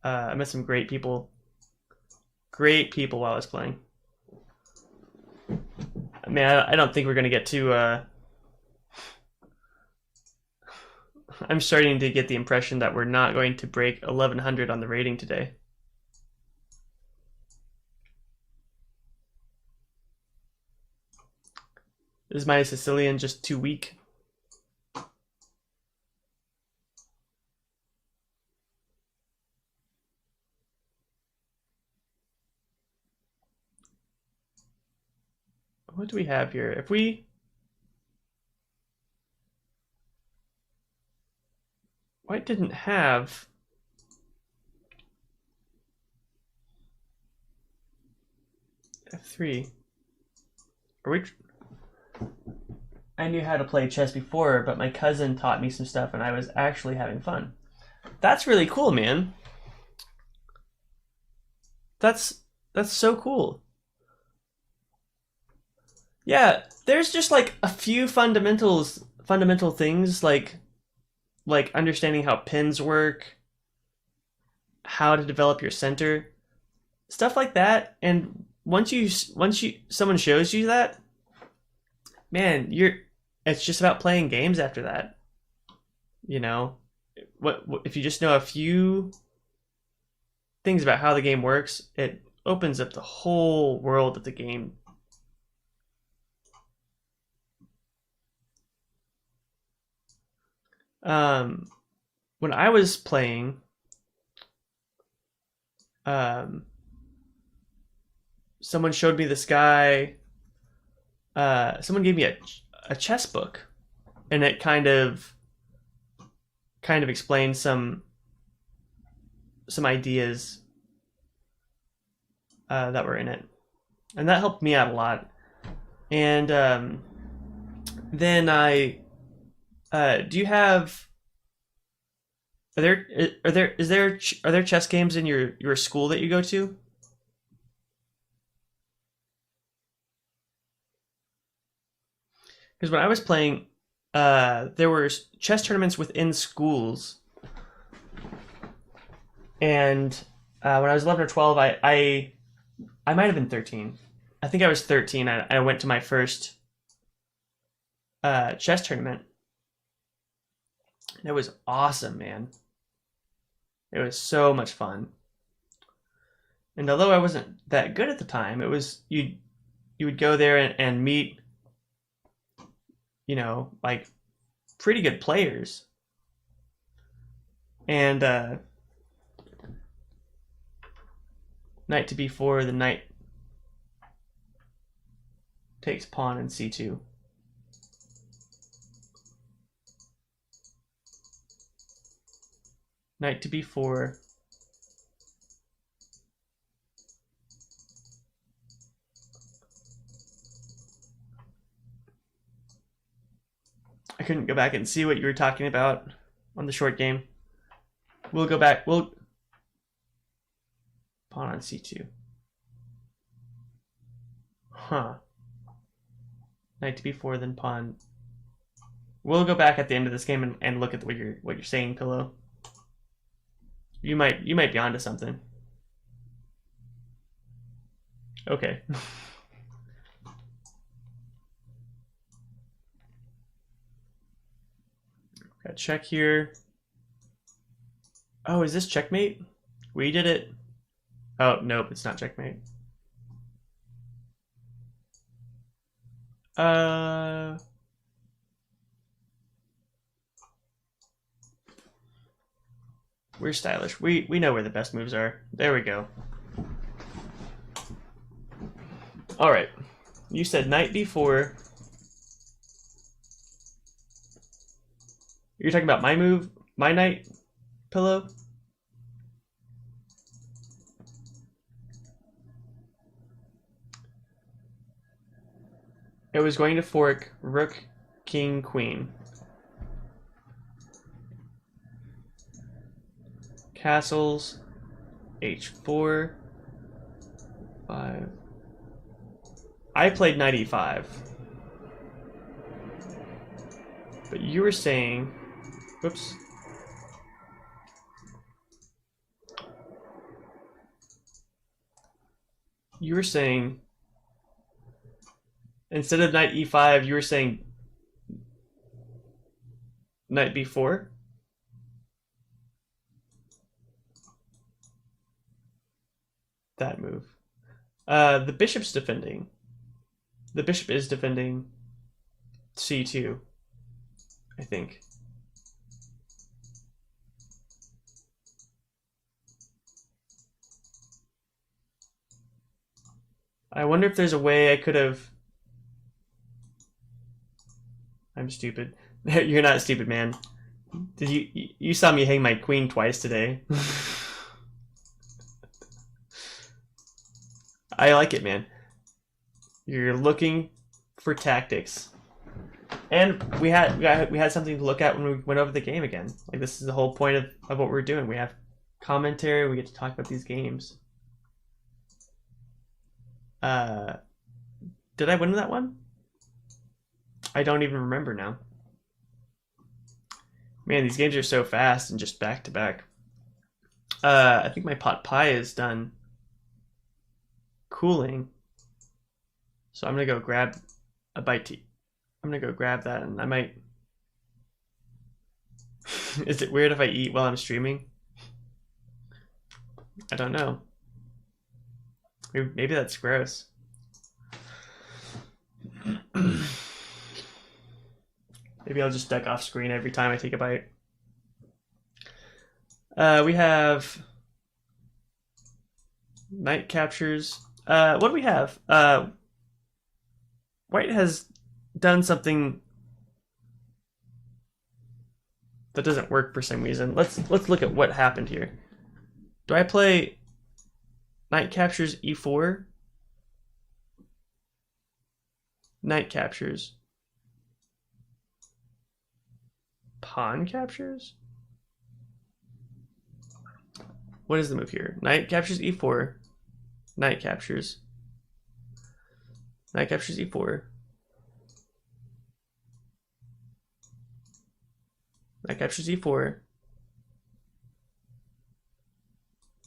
I met some great people while I was playing. I mean, I don't think we're gonna get too. I'm starting to get the impression that we're not going to break 1100 on the rating today. Is my Sicilian just too weak? What do we have here? If we... White didn't have... F3. Are we... I knew how to play chess before, but my cousin taught me some stuff and I was actually having fun. That's really cool, man. That's so cool. Yeah, there's just like a few fundamental things like understanding how pins work, how to develop your center, stuff like that. And once you someone shows you that, man, you're it's just about playing games after that. You know, what if you just know a few things about how the game works, it opens up the whole world of the game. Um, when I was playing, um, someone showed me this guy. Someone gave me a chess book, and it kind of explained some ideas that were in it, and that helped me out a lot. And then I do you have are there chess games in your school that you go to? Because when I was playing, there were chess tournaments within schools, and when I was 11 or 12, I might have been 13. I think I was 13. I went to my first chess tournament, and it was awesome, man. It was so much fun. And although I wasn't that good at the time, it was you would go there and meet, like pretty good players. And knight to b4, the knight takes pawn in c2. Knight to b4. I couldn't go back and see what you were talking about on the short game. We'll go back. We'll pawn on c2. Huh. Knight to b4, then pawn. We'll go back at the end of this game and look at what you're saying, Pillow. You might be onto something. Okay. Got check here. Oh, is this checkmate? We did it. Oh, nope, it's not checkmate. We're stylish. We know where the best moves are. There we go. All right. You said knight b4. You're talking about my move, my knight, Pillow? It was going to fork rook, king, queen. Castles, h4, 5. I played knight e5. But you were saying, whoops. You were saying, instead of knight e5, you were saying knight b4? That move. The bishop's defending. The bishop is defending c2, I think. I wonder if there's a way I could have... I'm stupid. You're not stupid, man. Did you saw me hang my queen twice today? I like it, man. You're looking for tactics, and we had something to look at when we went over the game again. Like, this is the whole point of what we're doing. We have commentary. We get to talk about these games. Did I win that one? I don't even remember now. Man, these games are so fast and just back to back. I think my pot pie is done cooling. So I'm gonna go grab a bite to eat. I'm gonna go grab that, and I might. Is it weird if I eat while I'm streaming? I don't know. Maybe that's gross. Maybe I'll just duck off screen every time I take a bite. We have night captures. What do we have? White has done something that doesn't work for some reason. Let's look at what happened here. Do I play night captures e4? Knight captures. Pawn captures? What is the move here? Knight captures e4. Knight captures. Knight captures e4. Knight captures e4.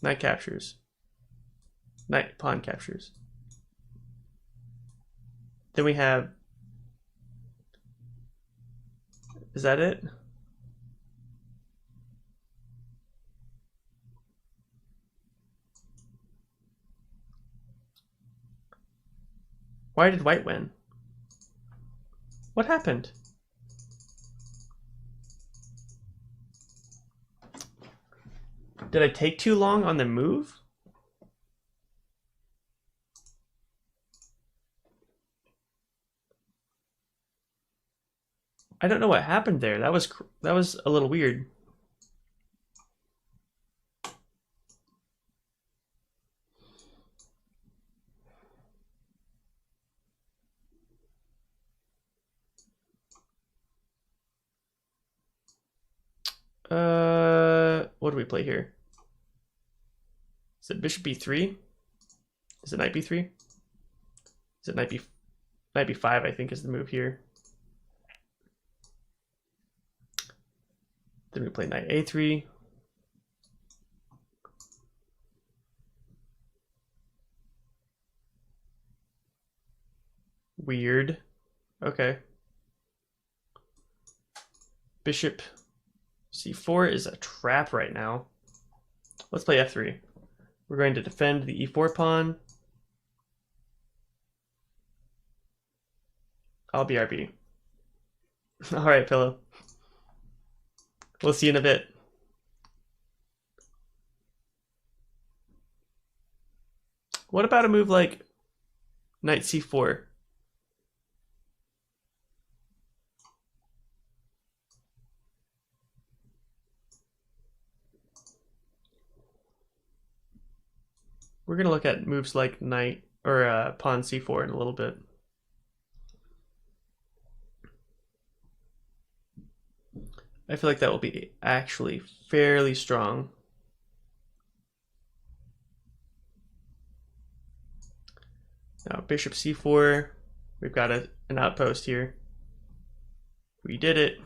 Knight captures. Knight pawn captures. Then we have. Is that it? Why did white win? What happened? Did I take too long on the move? I don't know what happened there. That was a little weird. What do we play here? Is it bishop b3? Is it knight b3? Is it knight b5? I think is the move here. Then we play knight a3. Weird. Okay. Bishop c4 is a trap right now. Let's play f3. We're going to defend the e4 pawn. I'll BRB. All right, Pillow. We'll see you in a bit. What about a move like knight c4? We're going to look at moves like knight or pawn c4 in a little bit. I feel like that will be actually fairly strong. Now bishop c4, we've got an outpost here. We did it.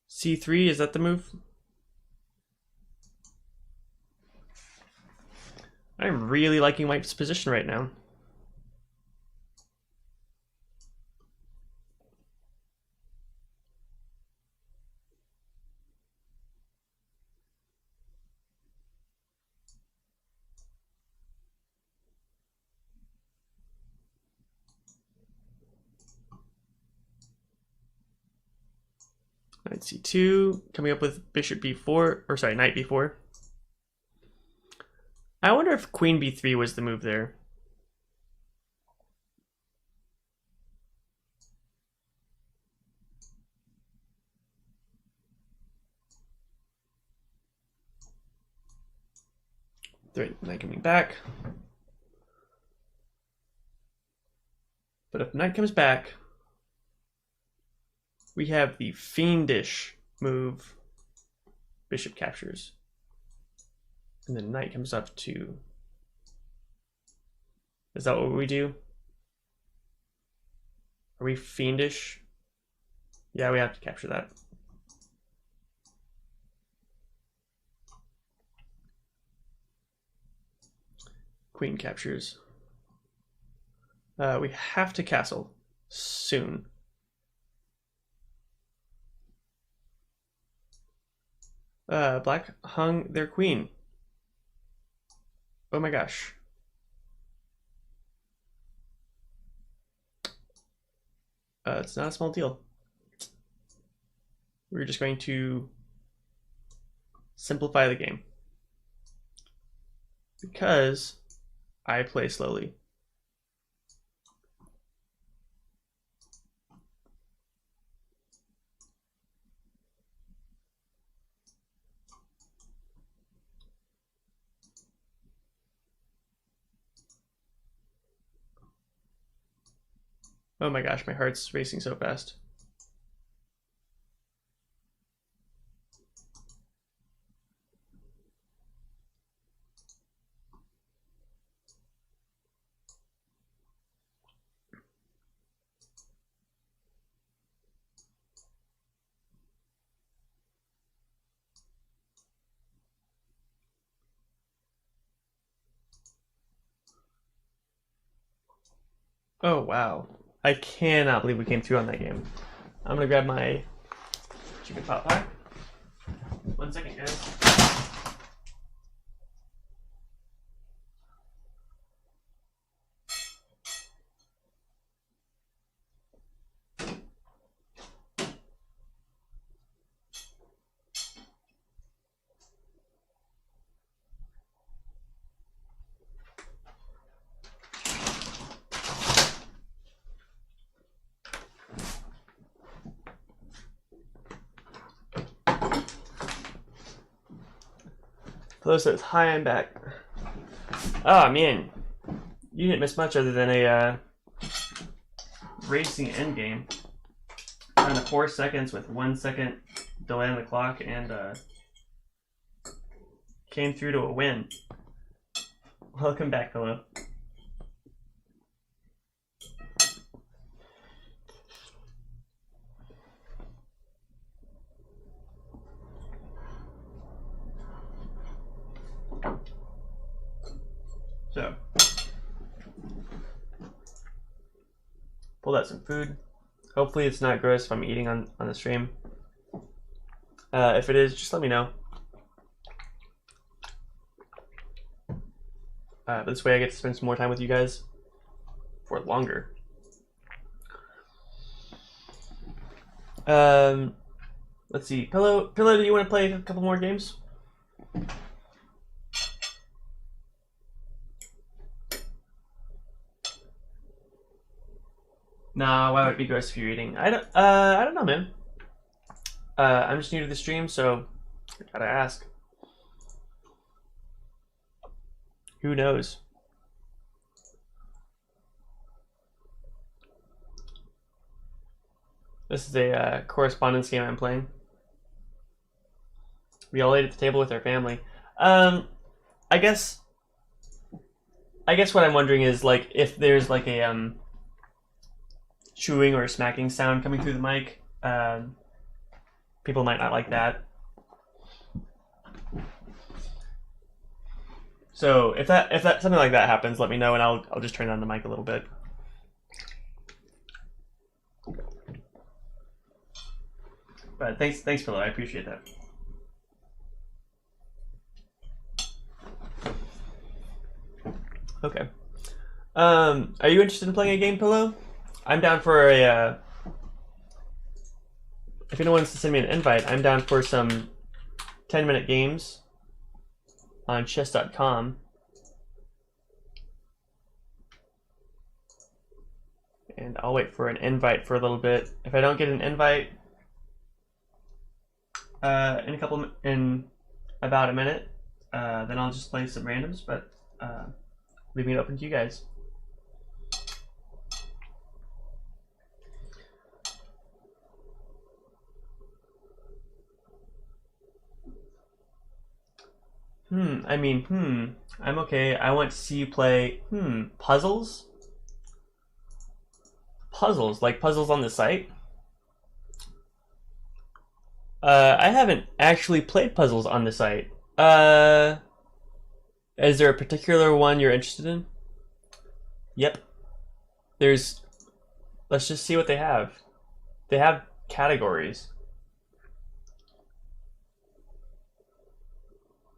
c3, is that the move? I'm really liking white's position right now. Knight c2, coming up with bishop b4, or sorry, knight b4. I wonder if queen b3 was the move there. Knight coming back. But if knight comes back, we have the fiendish move bishop captures. And then knight comes up to... Is that what we do? Are we fiendish? Yeah, we have to capture that. Queen captures. We have to castle soon. Black hung their queen. Oh my gosh. It's not a small deal. We're just going to simplify the game because I play slowly. Oh my gosh, my heart's racing so fast. Oh wow. I cannot believe we came through on that game. I'm gonna grab my chicken pot pie. 1 second, guys. Hello says, hi, I'm back. Oh man, you didn't miss much other than a racing endgame. Down to 4 seconds with 1 second delay on the clock and came through to a win. Welcome back, hello. So, pulled out some food. Hopefully it's not gross if I'm eating on the stream. If it is, just let me know. This way I get to spend some more time with you guys for longer. Let's see. Pillow, do you want to play a couple more games? Nah, why would it be gross if you're eating? I don't know, man. I'm just new to the stream, so I gotta ask. Who knows? This is a correspondence game I'm playing. We all ate at the table with our family. I guess what I'm wondering is like if there's like a chewing or smacking sound coming through the mic. People might not like that. So if something like that happens, let me know and I'll just turn down the mic a little bit. But thanks, Philo. I appreciate that. Okay. Are you interested in playing a game, Pillow? I'm down for a. If anyone wants to send me an invite, I'm down for some 10-minute games on chess.com. And I'll wait for an invite for a little bit. If I don't get an invite in about a minute, then I'll just play some randoms, but leaving it open to you guys. I'm okay. I want to see you play, puzzles? Puzzles, like puzzles on the site? I haven't actually played puzzles on the site. Is there a particular one you're interested in? Yep. Let's just see what they have. They have categories.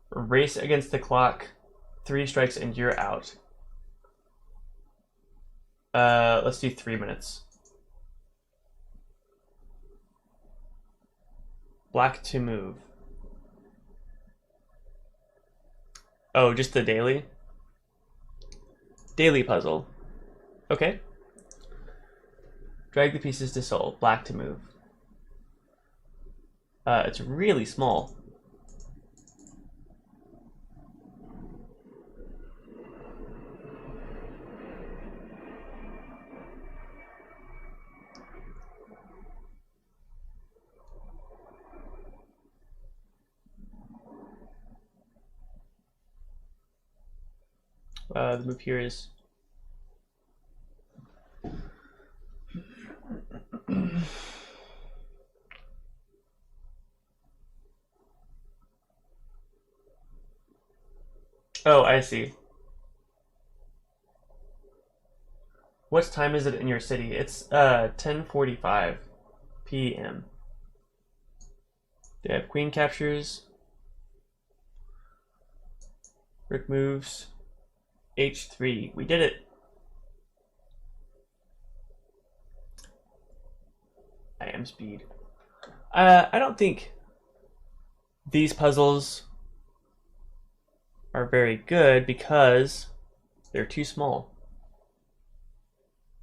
Race against the clock, 3 strikes and you're out. Let's do 3 minutes. Black to move. Oh, just the daily? Daily puzzle. Okay. Drag the pieces to soul. Black to move. It's really small. The move here is oh, I see. What time is it in your city? It's 10:45 p.m. They have queen captures. Rook moves. H3. We did it. I am speed. I don't think these puzzles are very good because they're too small.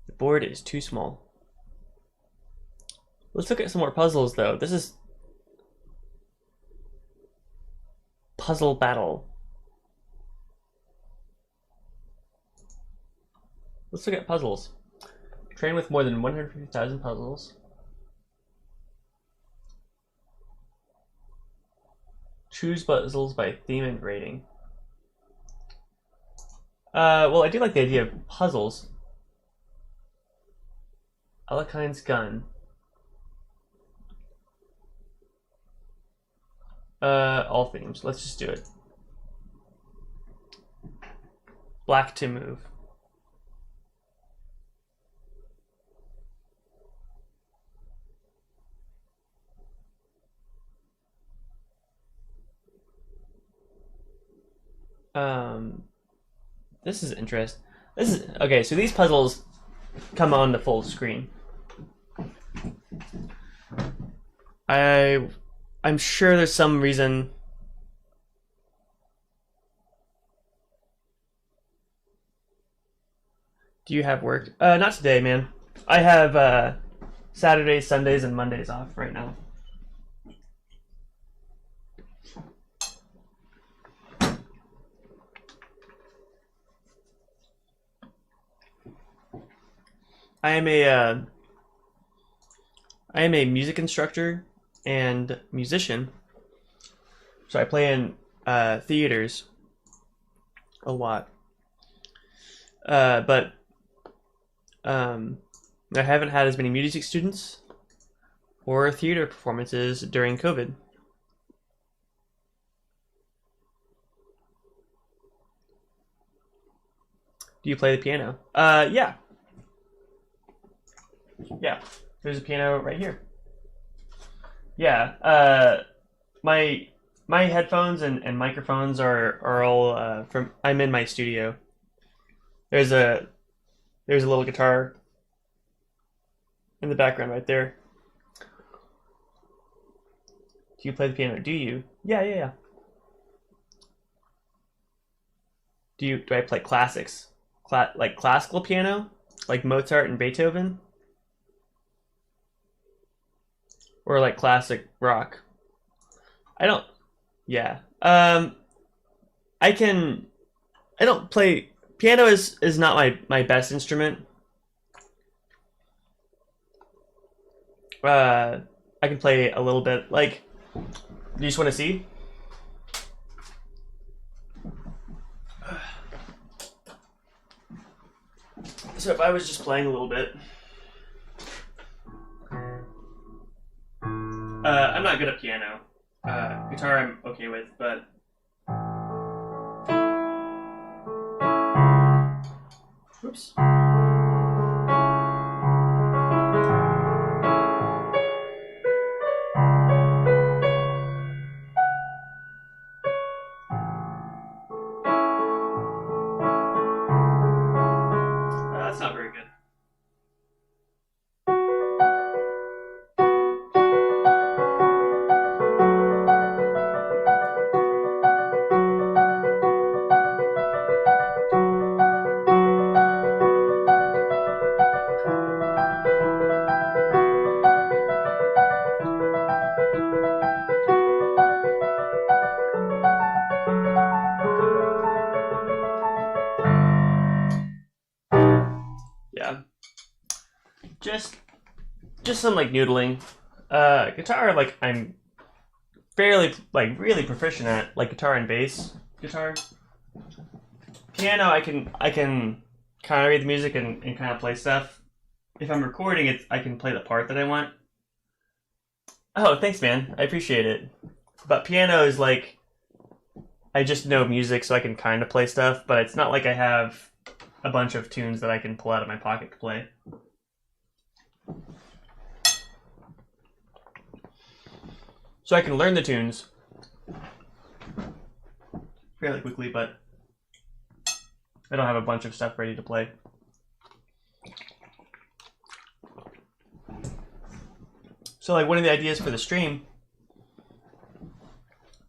The board is too small. Let's look at some more puzzles though. This is Puzzle Battle. Let's look at puzzles. Train with more than 150,000 puzzles. Choose puzzles by theme and rating. Well, I do like the idea of puzzles. Alekine's gun. All themes. Let's just do it. Black to move. This is interesting. Okay, so these puzzles come on the full screen. I'm sure there's some reason. Do you have work? Not today, man. I have Saturdays, Sundays, and Mondays off right now. I am a music instructor and musician, so I play in theaters a lot. But I haven't had as many music students or theater performances during COVID. Do you play the piano? Yeah. Yeah, there's a piano right here. Yeah, my headphones and microphones are all from. I'm in my studio. There's a little guitar in the background right there. Do you play the piano? Do you? Yeah. Do I play classics? Like classical piano, like Mozart and Beethoven? Or like classic rock. I don't. Yeah. I don't play piano. Is not my best instrument. I can play a little bit. Like, do you just want to see? So if I was just playing a little bit, I'm not good at piano. Guitar I'm okay with, but oops. That's not very good. Yeah. Just some like noodling. Guitar, like I'm fairly like really proficient at, like guitar and bass guitar. Piano, I can kind of read the music and kind of play stuff. If I'm recording it, I can play the part that I want. Oh, thanks, man. I appreciate it. But piano is like I just know music, so I can kind of play stuff. But it's not like I have a bunch of tunes that I can pull out of my pocket to play. So I can learn the tunes fairly quickly, but I don't have a bunch of stuff ready to play. So like one of the ideas for the stream,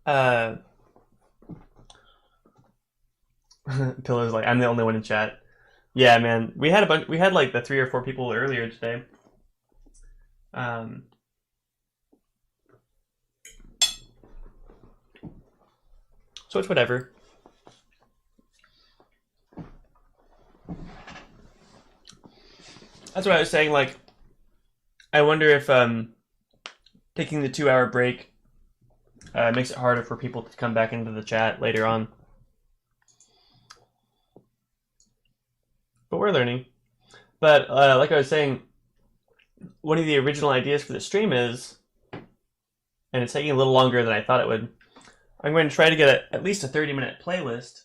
Pillow's like, I'm the only one in chat. Yeah, man, we had a bunch. We had like the 3 or 4 people earlier today. So it's whatever. That's what I was saying. Like, I wonder if taking the 2-hour break makes it harder for people to come back into the chat later on. But we're learning. But like I was saying, one of the original ideas for the stream is, and it's taking a little longer than I thought it would, I'm going to try to get at least a 30-minute playlist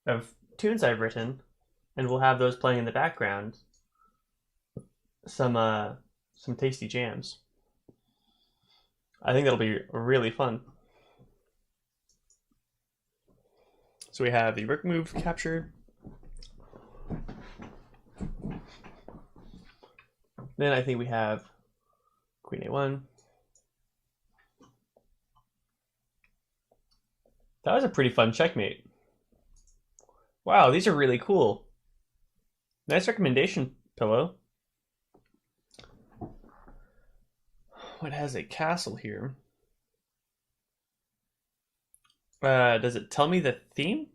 of tunes I've written, and we'll have those playing in the background. Some tasty jams. I think that'll be really fun. So we have the rook move captured. Then I think we have queen a1. That was a pretty fun checkmate. Wow, these are really cool. Nice recommendation, Pillow. What has a castle here? Does it tell me the theme?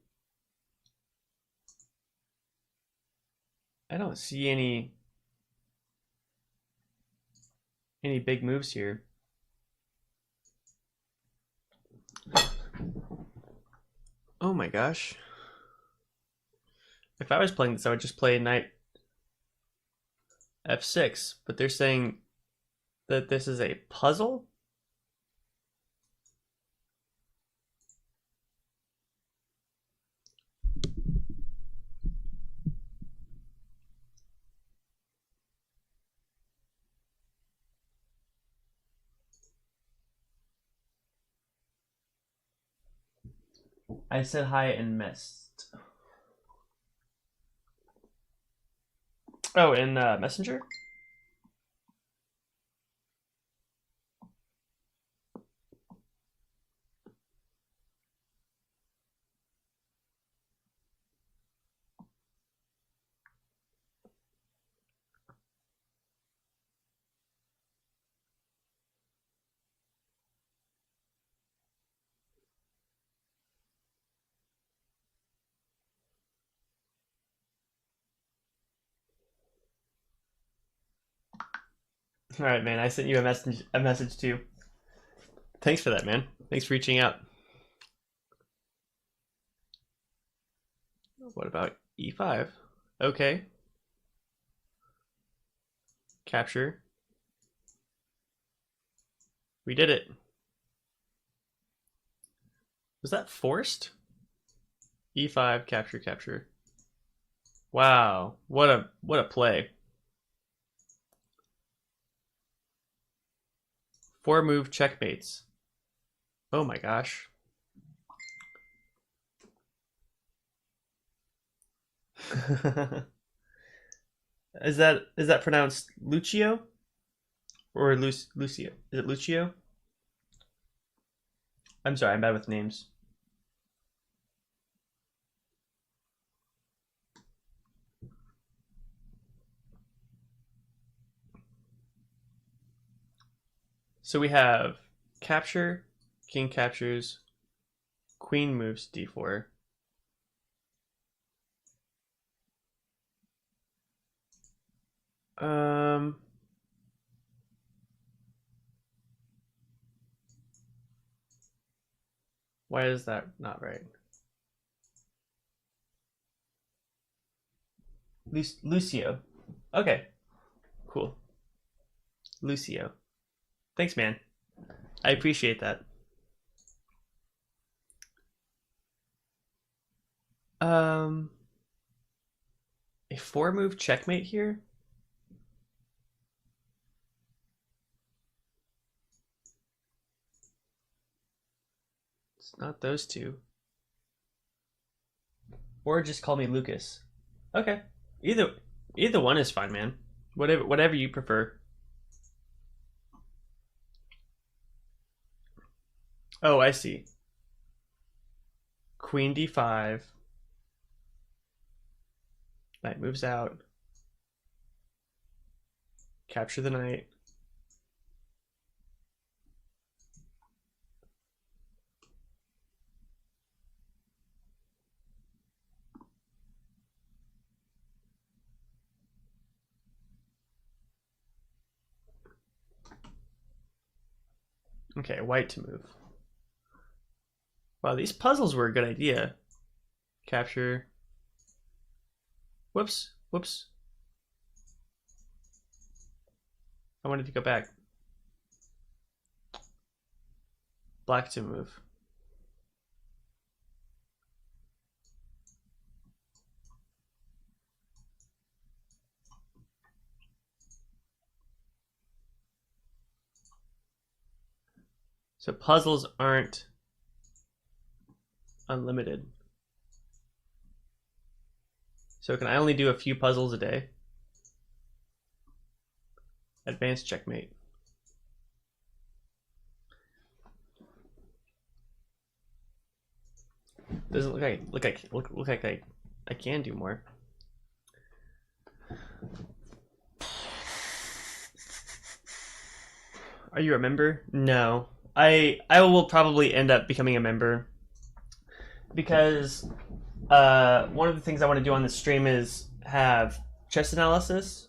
I don't see any big moves here. Oh my gosh. If I was playing this, I would just play knight f6, but they're saying that this is a puzzle? I said hi and missed. Oh, in Messenger? All right, man. I sent you a message too. Thanks for that, man. Thanks for reaching out. What about e5? Okay. Capture. We did it. Was that forced? E5, capture, capture. Wow, what a play. 4 move checkmates. Oh my gosh. Is that pronounced Lucio? Or Lucio? Is it Lucio? I'm sorry, I'm bad with names. So we have capture, king captures, queen moves d4. Why is that not right? Lucio. Okay, cool. Lucio. Thanks, man. I appreciate that. A 4 move checkmate here? It's not those two. Or just call me Lucas. Okay. Either one is fine, man. Whatever you prefer. Oh, I see. Queen d5. Knight moves out. Capture the knight. Okay, white to move. Wow, these puzzles were a good idea. Capture. Whoops, whoops. I wanted to go back. Black to move. So puzzles aren't unlimited. So can I only do a few puzzles a day? Advanced checkmate. Doesn't look like I can do more. Are you a member? No. I will probably end up becoming a member because one of the things I want to do on this stream is have chess analysis,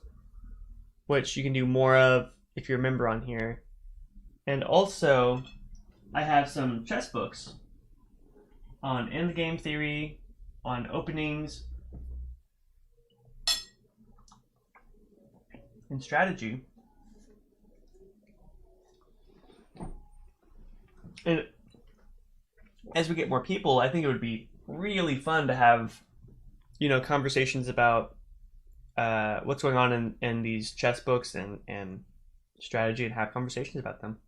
which you can do more of if you're a member on here. And also, I have some chess books on endgame theory, on openings, and strategy. And as we get more people, I think it would be really fun to have, conversations about what's going on in these chess books and strategy, and have conversations about them.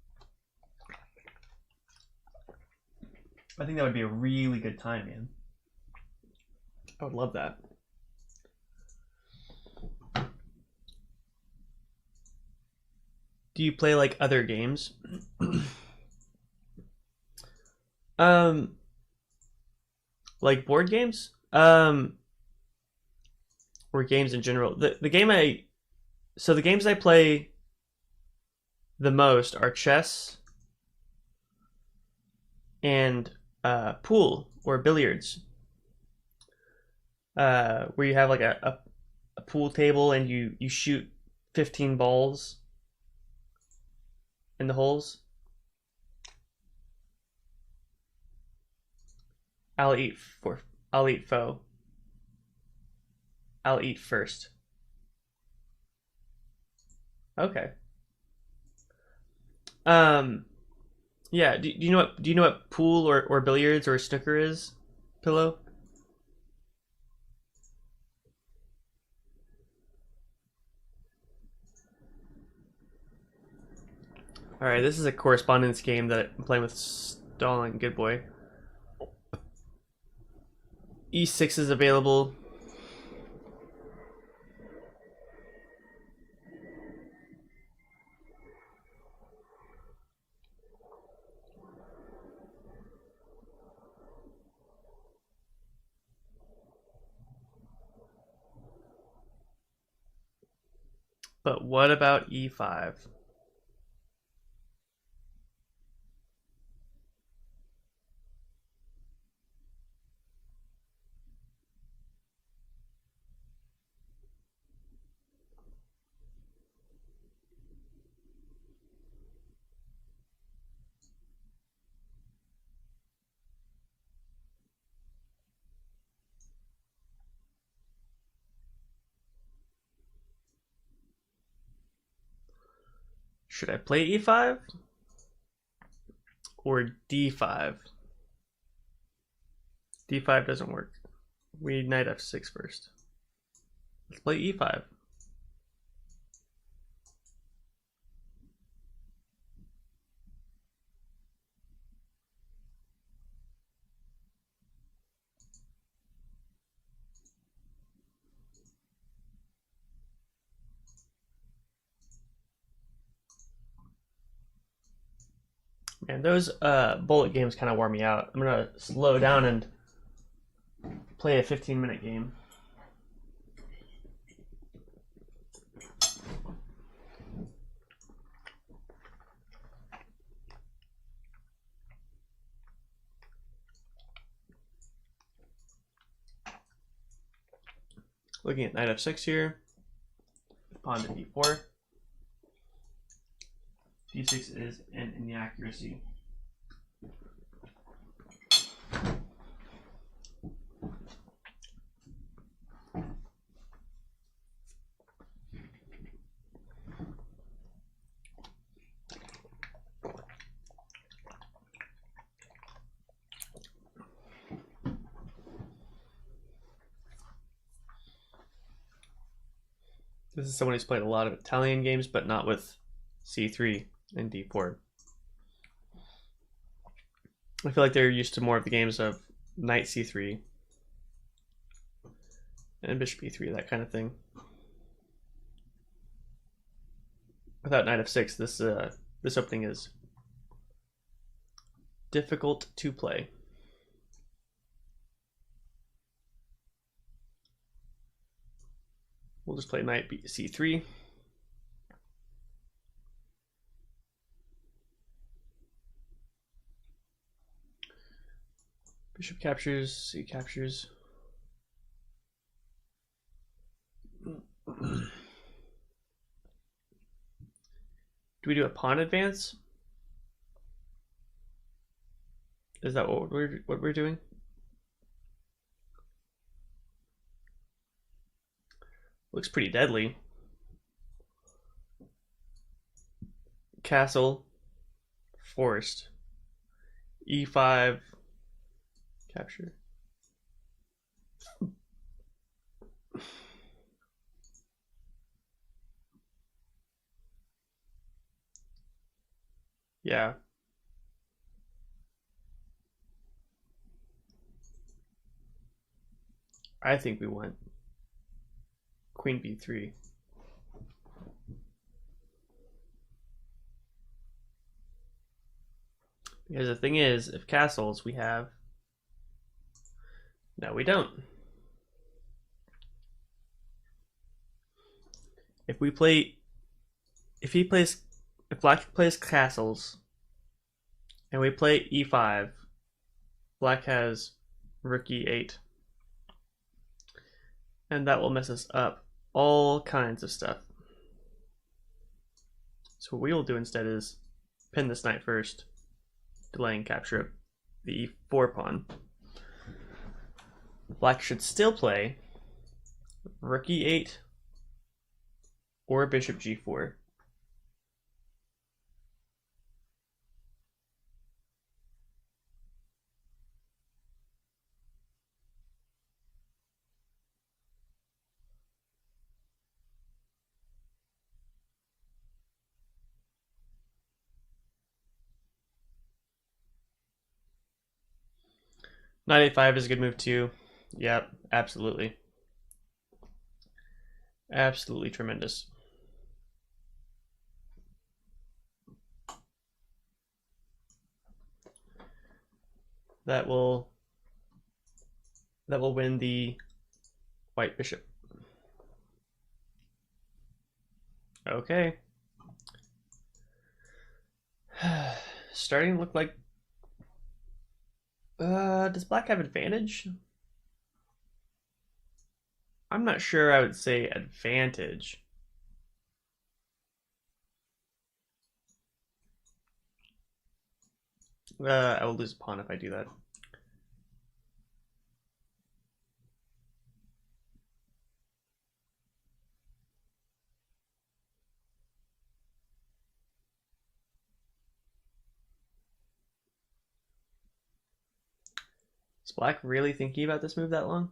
I think that would be a really good time, man. I would love that. Do you play like other games? Like board games? Or games in general. The games I play the most are chess and pool or billiards. Where you have like a pool table and you shoot 15 balls in the holes. I'll eat foe. I'll eat first. Okay. Yeah. Do you know what pool or billiards or snooker is? Pillow. All right. This is a correspondence game that I'm playing with Stalin. Good boy. E6 is available. But what about E5? Should I play E5 or D5? D5 doesn't work. We need knight F6 first. Let's play E5. Man, those bullet games kind of wore me out. I'm gonna slow down and play a 15-minute game. Looking at knight F6 here. Pawn to D4. D6 is an inaccuracy. This is someone who's played a lot of Italian games, but not with C3 and D4. I feel like they're used to more of the games of knight C3 and bishop E3, that kind of thing. Without knight F6, this opening is difficult to play. We'll just play knight C3. Bishop captures, C captures. Do we do a pawn advance? Is that what we're doing? Looks pretty deadly. Castle, forced. E5, capture. Yeah. I think we went queen b3. Because the thing is, if castles we have... No, we don't. If Black plays castles, and we play e5, Black has rook e8. And that will mess us up all kinds of stuff. So what we will do instead is pin this knight first, delaying capture of the e4 pawn. Black should still play rook e8 or bishop g4. Knight a5 is a good move too. Yep, absolutely. Absolutely tremendous. That will win the white bishop. Okay. Starting to look like... does black have advantage? I'm not sure I would say advantage. I will lose a pawn if I do that. Is black really thinking about this move that long?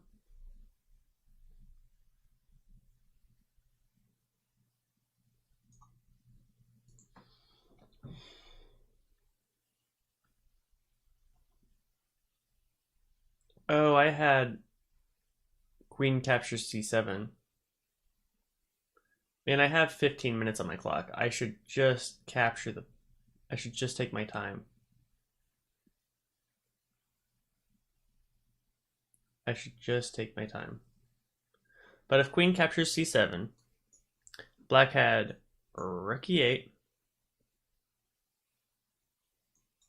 Oh, I had queen captures c7. Man, I have 15 minutes on my clock. I should just capture the... I should just take my time. I should just take my time. But if queen captures c7, black had rook e8,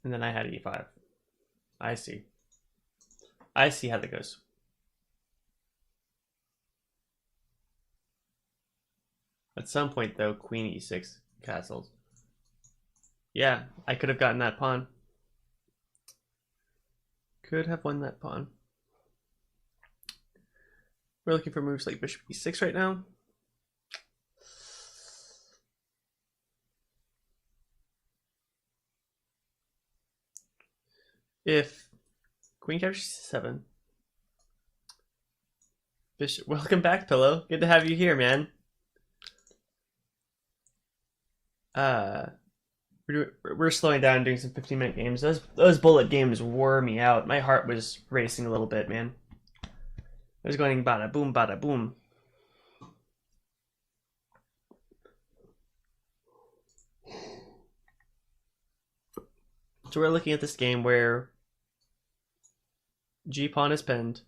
and then I had e5. I see. I see how that goes. At some point, though, queen e6 castles. Yeah, I could have gotten that pawn. Could have won that pawn. We're looking for moves like bishop e6 right now. If queen captures c7, bishop... Welcome back, Pillow. Good to have you here, man. We're slowing down and doing some 15-minute games. Those bullet games wore me out. My heart was racing a little bit, man. I was going bada boom, bada boom. So we're looking at this game where G pawn is pinned.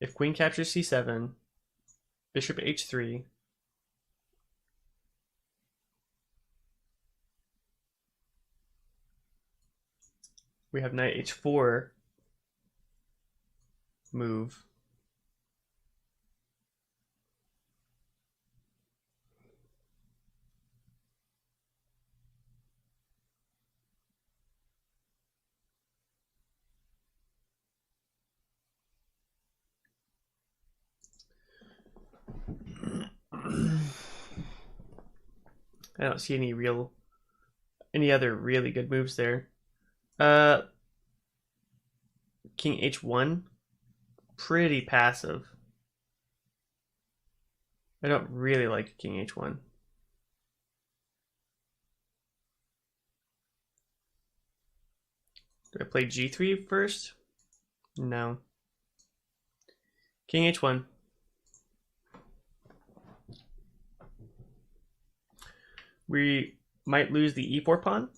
If queen captures c7, bishop h3. We have knight h4 move. I don't see any other really good moves there. King h1, pretty passive. I don't really like king h1. Do I play g3 first? No. King h1. We might lose the e4 pawn,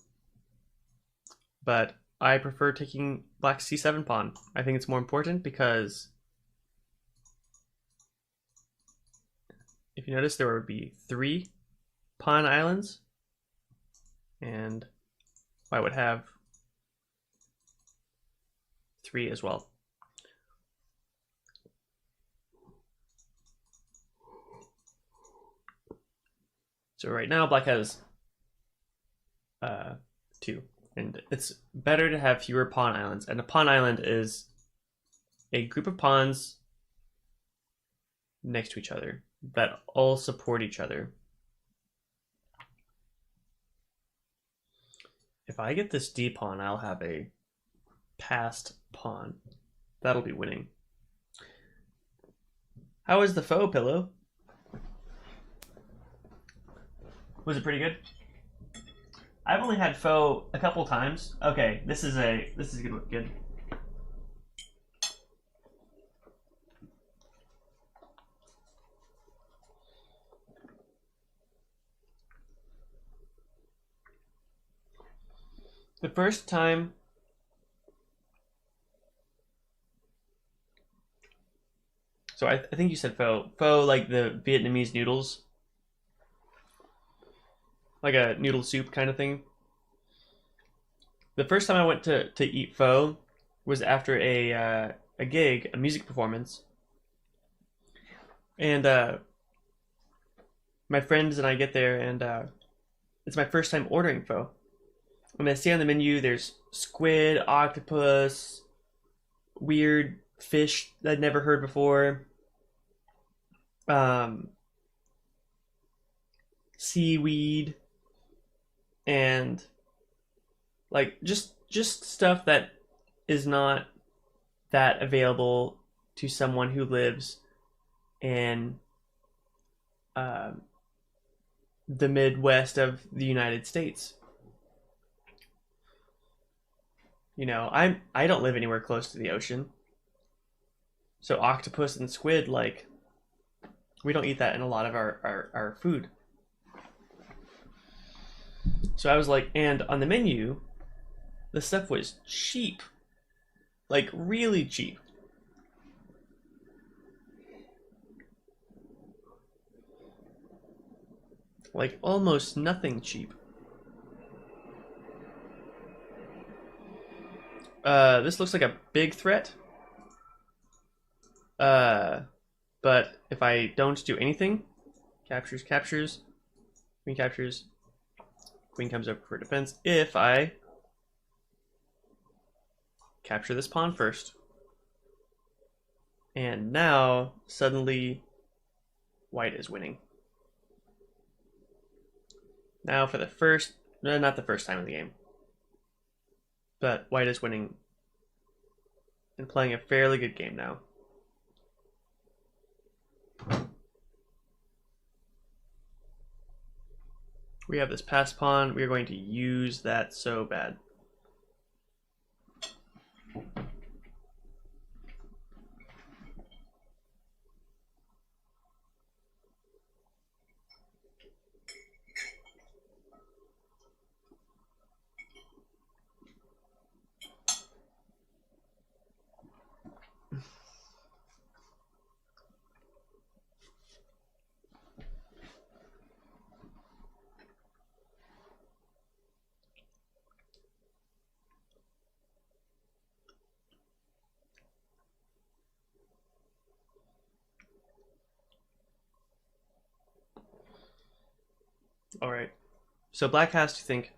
but I prefer taking black c7 pawn. I think it's more important because if you notice, there would be 3 pawn islands, and I would have 3 as well. So right now, black has 2. And it's better to have fewer pawn islands. And a pawn island is a group of pawns next to each other that all support each other. If I get this d pawn, I'll have a passed pawn. That'll be winning. How was the faux, Pillow? Was it pretty good? I've only had faux a couple times. Okay, this is good. The first time so I think you said pho. Pho, like the Vietnamese noodles, like a noodle soup kind of thing. The first time I went to eat pho was after a gig, a music performance, and my friends and I get there, and it's my first time ordering pho. And I see on the menu there's squid, octopus, weird fish that I'd never heard before, um, seaweed, and like just stuff that is not that available to someone who lives in um, the Midwest of the United States. You know, I don't live anywhere close to the ocean, so octopus and squid, like, we don't eat that in a lot of our food. So I was like, and on the menu, the stuff was cheap, like really cheap. Like almost nothing cheap. This looks like a big threat. Uh, but if I don't do anything, captures, captures, queen captures, queen comes over for defense. If I capture this pawn first, and now suddenly white is winning. Now for the first, no, not the first time in the game, but white is winning and playing a fairly good game now. We have this pass pawn. We are going to use that so bad. All right. So black has to think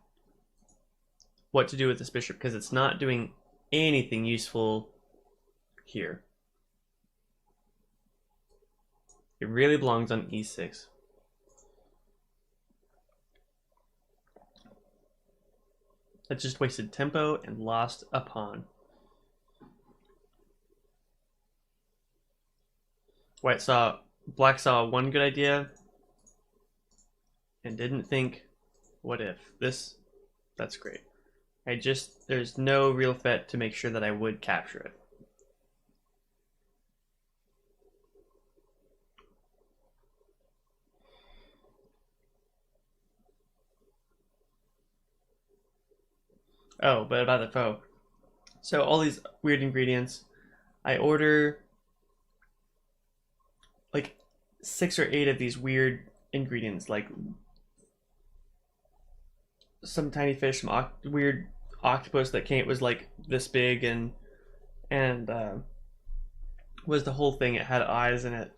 what to do with this bishop because it's not doing anything useful here. It really belongs on e6. That just wasted tempo and lost a pawn. Black saw one good idea and didn't think, what if? That's great. There's no real threat to make sure that I would capture it. Oh, but about the pho. So all these weird ingredients, I order like 6 or 8 of these weird ingredients, like some tiny fish, some weird octopus that was like this big and was the whole thing. It had eyes in it,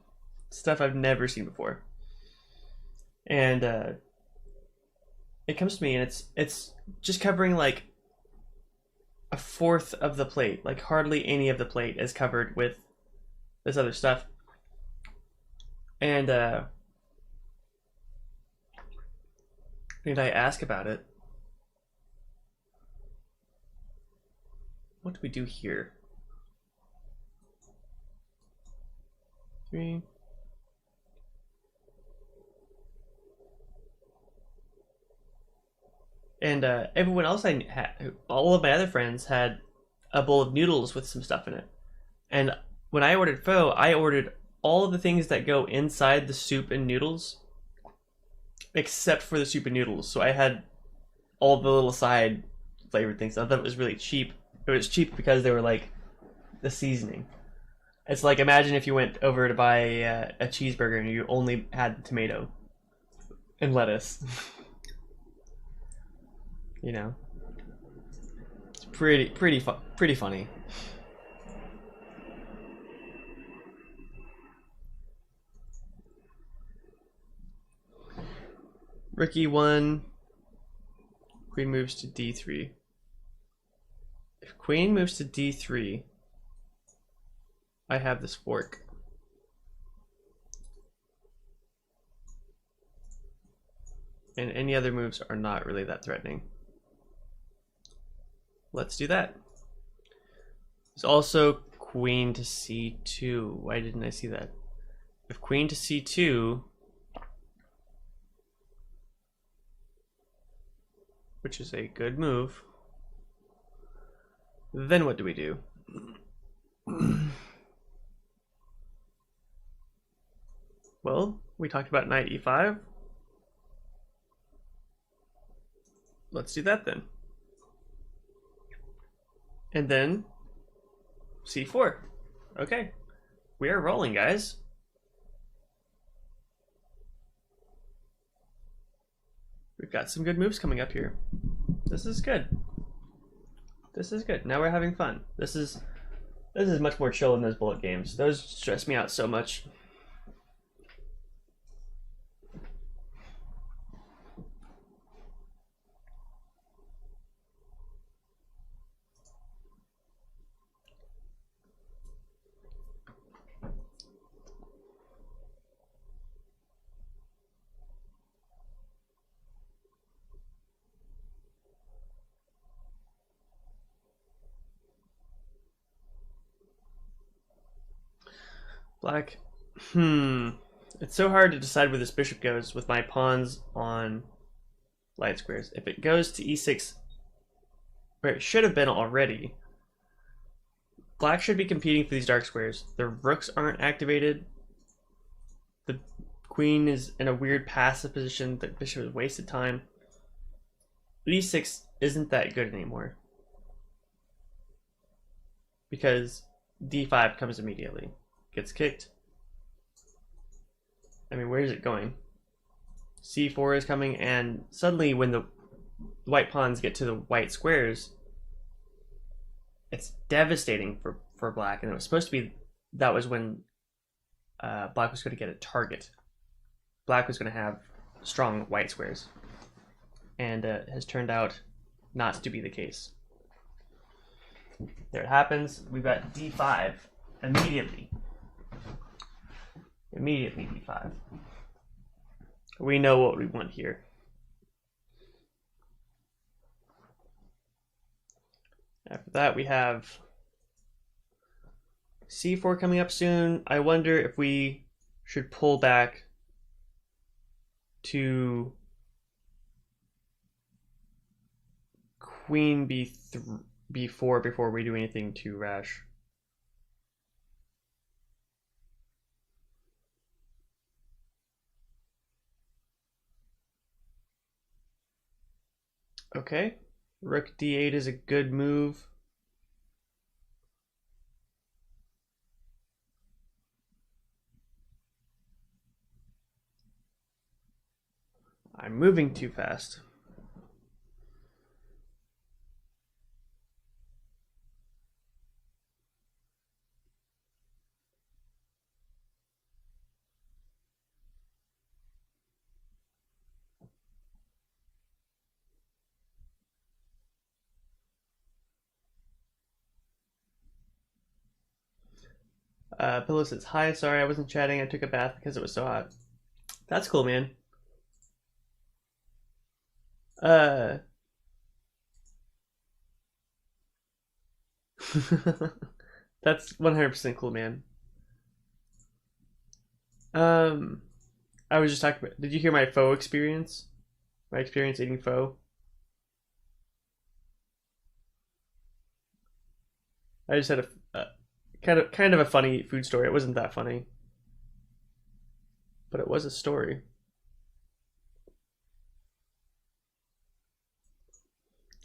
stuff I've never seen before, and it comes to me and it's just covering like a fourth of the plate. Like hardly any of the plate is covered with this other stuff, and I ask about it. What do we do here? 3. And everyone else all of my other friends had a bowl of noodles with some stuff in it. And when I ordered pho, I ordered all of the things that go inside the soup and noodles, except for the soup and noodles. So I had all the little side flavored things. I thought it was really cheap. It was cheap because they were like the seasoning. It's like, imagine if you went over to buy a cheeseburger and you only had tomato and lettuce. You know, it's pretty funny. Rook e1. Queen moves to d3. If queen moves to d3, I have this fork. And any other moves are not really that threatening. Let's do that. There's also queen to c2. Why didn't I see that? If queen to c2, which is a good move, then what do we do? Well, we talked about knight e5. Let's do that then. And then c4. Okay, we are rolling, guys. We've got some good moves coming up here. This is good. This is good. Now we're having fun. This is much more chill than those bullet games. Those stress me out so much. Black. It's so hard to decide where this bishop goes with my pawns on light squares. If it goes to e6, where it should have been already, black should be competing for these dark squares. The rooks aren't activated. The queen is in a weird passive position. The bishop has wasted time. e6 isn't that good anymore because d5 comes immediately. Gets kicked. I mean, where is it going? c4 is coming, and suddenly when the white pawns get to the white squares, it's devastating for black. And it was supposed to be, that was when black was going to get a target. Black was going to have strong white squares. And it has turned out not to be the case. There it happens. We've got d5 immediately. Immediately d5. We know what we want here. After that, we have c4 coming up soon. I wonder if we should pull back to queen b4 before we do anything too rash. Okay, rook d8 is a good move. I'm moving too fast. Pillow says, hi, sorry I wasn't chatting. I took a bath because it was so hot. That's cool, man. That's 100% cool, man. I was just talking about, did you hear my pho experience? My experience eating pho? I just had a kind of a funny food story. It wasn't that funny, but it was a story.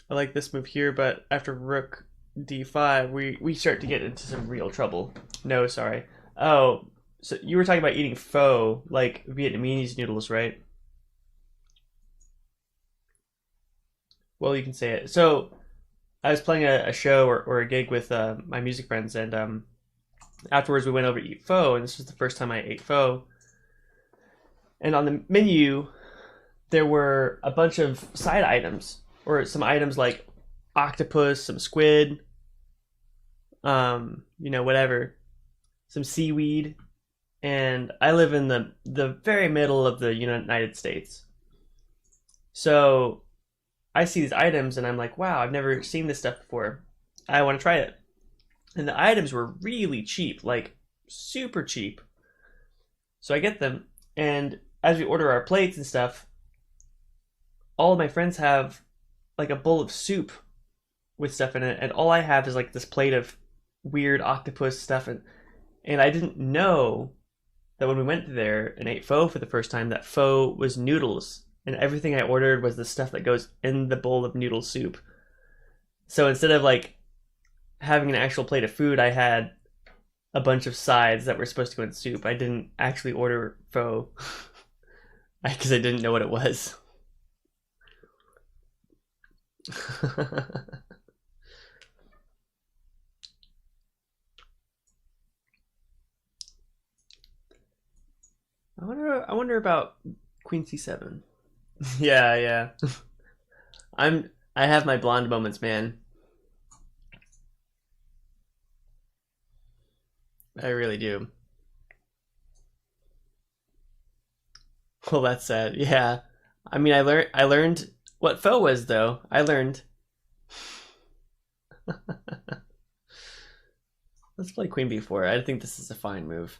I like this move here, but after rook d5, we start to get into some real trouble. No, sorry. Oh, so you were talking about eating pho, like Vietnamese noodles, right? Well, you can say it. So I was playing a show or a gig with my music friends, and afterwards we went over to eat pho, and this was the first time I ate pho. And on the menu, there were a bunch of side items, or some items like octopus, some squid, whatever, some seaweed. And I live in the very middle of the United States, so I see these items and I'm like, wow, I've never seen this stuff before. I want to try it. And the items were really cheap, like super cheap. So I get them, and as we order our plates and stuff, all of my friends have like a bowl of soup with stuff in it, and all I have is like this plate of weird octopus stuff, and I didn't know that when we went there and ate pho for the first time, that pho was noodles, and everything I ordered was the stuff that goes in the bowl of noodle soup. So instead of like having an actual plate of food, I had a bunch of sides that were supposed to go in soup. I didn't actually order pho because I didn't know what it was. I wonder about Queen C7. Yeah, yeah. I have my blonde moments, man. I really do. Well, that's sad. Yeah. I mean, I learned what pho was though. I learned. Let's play Queen B4. I think this is a fine move.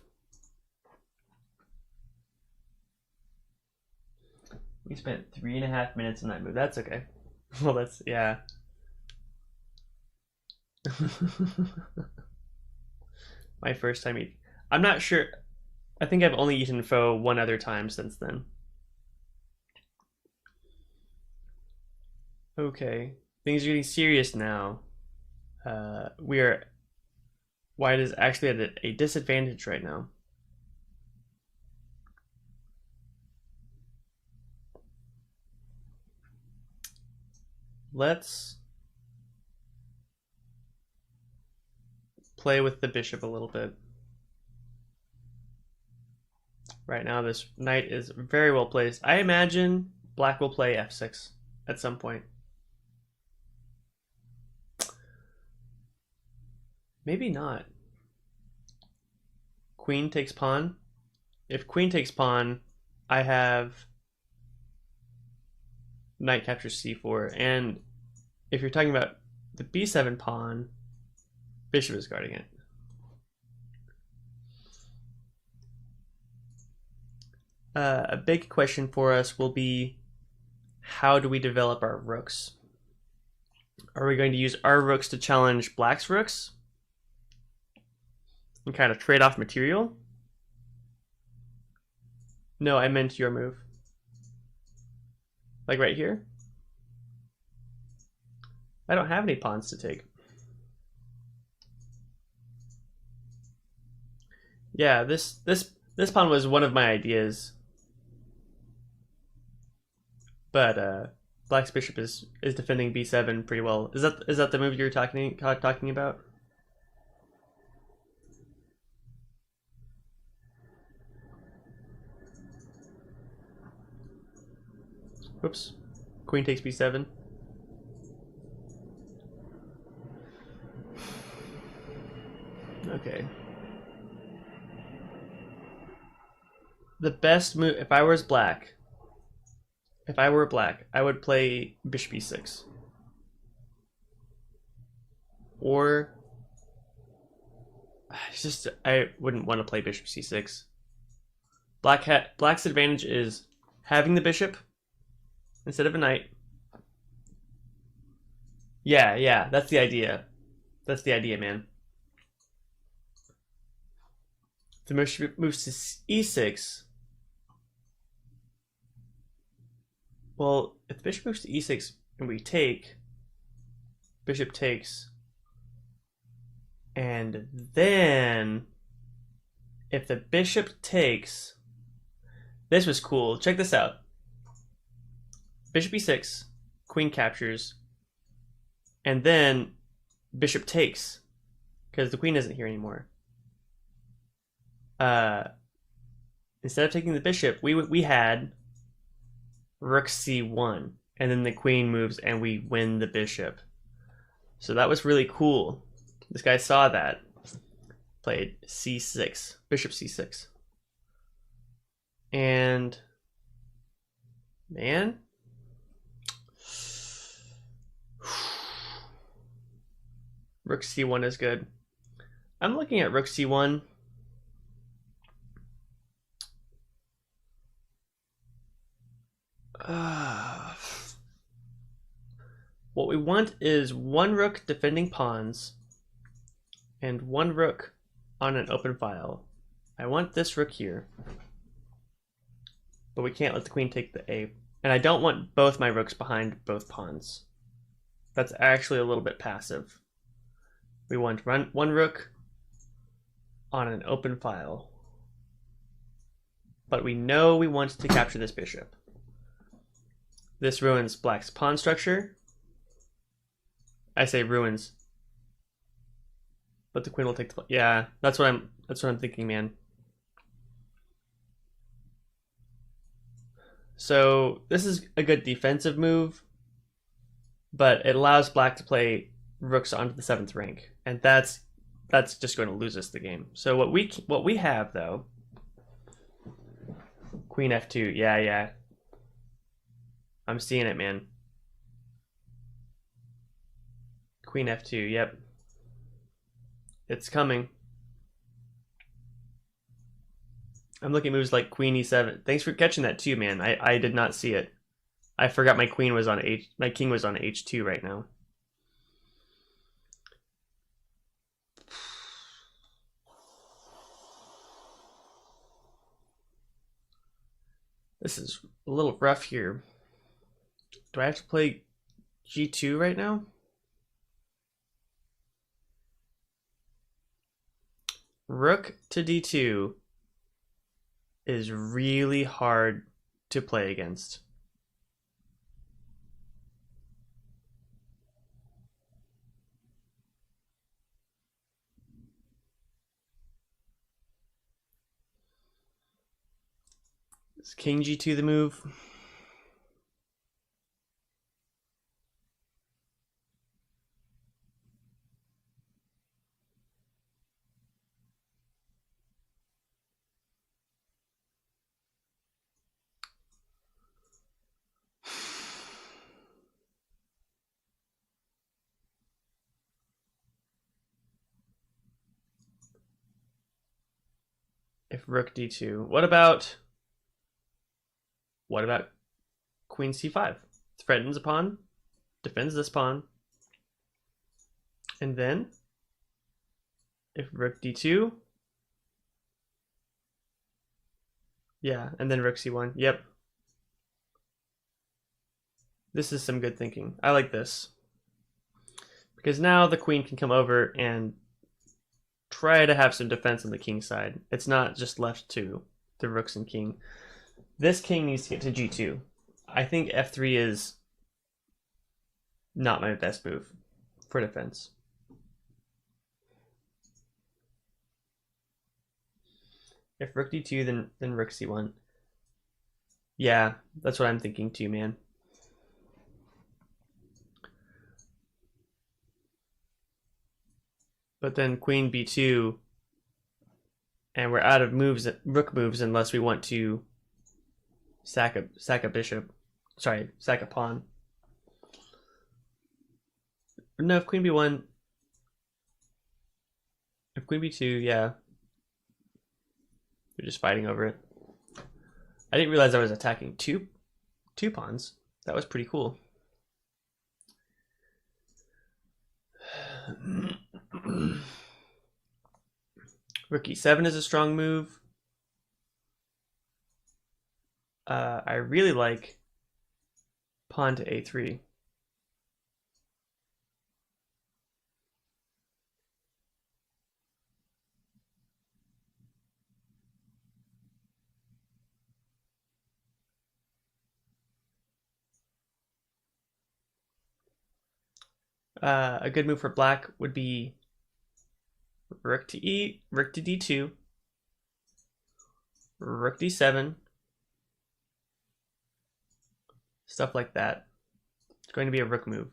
We spent 3.5 minutes on that move. That's okay. Well, that's yeah. My first time eating. I'm not sure. I think I've only eaten pho one other time since then. Okay, things are getting serious now. We are. White is actually at a disadvantage right now. Let's play with the bishop a little bit. Right now, this knight is very well placed. I imagine black will play f6 at some point. Maybe not. Queen takes pawn. If queen takes pawn, I have knight captures c4. And if you're talking about the b7 pawn, bishop is guarding it. A big question for us will be, how do we develop our rooks? Are we going to use our rooks to challenge black's rooks and kind of trade off material? No, I meant your move. Like right here? I don't have any pawns to take. Yeah, this pawn was one of my ideas. But black's bishop is defending b7 pretty well. Is that the move you're talking about? Whoops. Queen takes b7. Okay. The best move, if I were black, I would play bishop e6. Or it's just I wouldn't want to play bishop c6. Black's advantage is having the bishop instead of a knight. Yeah, that's the idea. That's the idea, man. The bishop moves to e6. Well, if the bishop moves to e6 and we take, bishop takes. And then if the bishop takes, this was cool. Check this out. Bishop e6, queen captures, and then bishop takes, because the queen isn't here anymore. Instead of taking the bishop, we had rook c1, and then the queen moves and we win the bishop. So that was really cool. This guy saw that. Played c6, bishop c6. And man, rook c1 is good. I'm looking at rook c1. What we want is one rook defending pawns and one rook on an open file. I want this rook here, but we can't let the queen take the A. And I don't want both my rooks behind both pawns. That's actually a little bit passive. We want one rook on an open file, but we know we want to capture this bishop. This ruins black's pawn structure. I say ruins, but the queen will take the. Yeah, that's what I'm thinking, man. So this is a good defensive move, but it allows black to play rooks onto the 7th rank, and that's just going to lose us the game. So what we have though, queen f2. Yeah. I'm seeing it, man. Queen f2, yep. It's coming. I'm looking at moves like queen e7. Thanks for catching that too, man. I did not see it. I forgot my queen was on my king was on h2 right now. This is a little rough here. Do I have to play g2 right now? Rook to d2 is really hard to play against. Is king g2 the move? If rook d2, what about queen c5? Threatens a pawn, defends this pawn, and then if rook d2, yeah, and then rook c1. Yep. This is some good thinking. I like this. Because now the queen can come over and try to have some defense on the king side. It's not just left to the rooks and king. This king needs to get to g2. I think f3 is not my best move for defense. If rook d2, then rook c1. Yeah, that's what I'm thinking too, man. But then queen b2, and we're out of moves, rook moves, unless we want to sack a bishop. Sorry, sack a pawn. No, if queen b1, if queen b2, yeah. We're just fighting over it. I didn't realize I was attacking two pawns. That was pretty cool. Rook e7 is a strong move. I really like pawn to a3. A good move for black would be rook to d2, rook d7, stuff like that. It's going to be a rook move.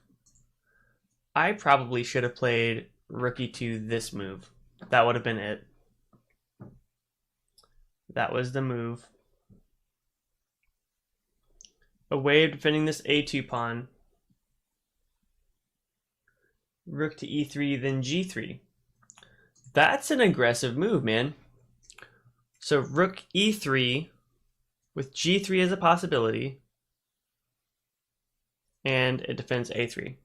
I probably should have played rook e2 this move. That would have been it. That was the move. A way of defending this a2 pawn. Rook to e3, then g3. That's an aggressive move, man. So rook e3 with g3 as a possibility, and it defends a3.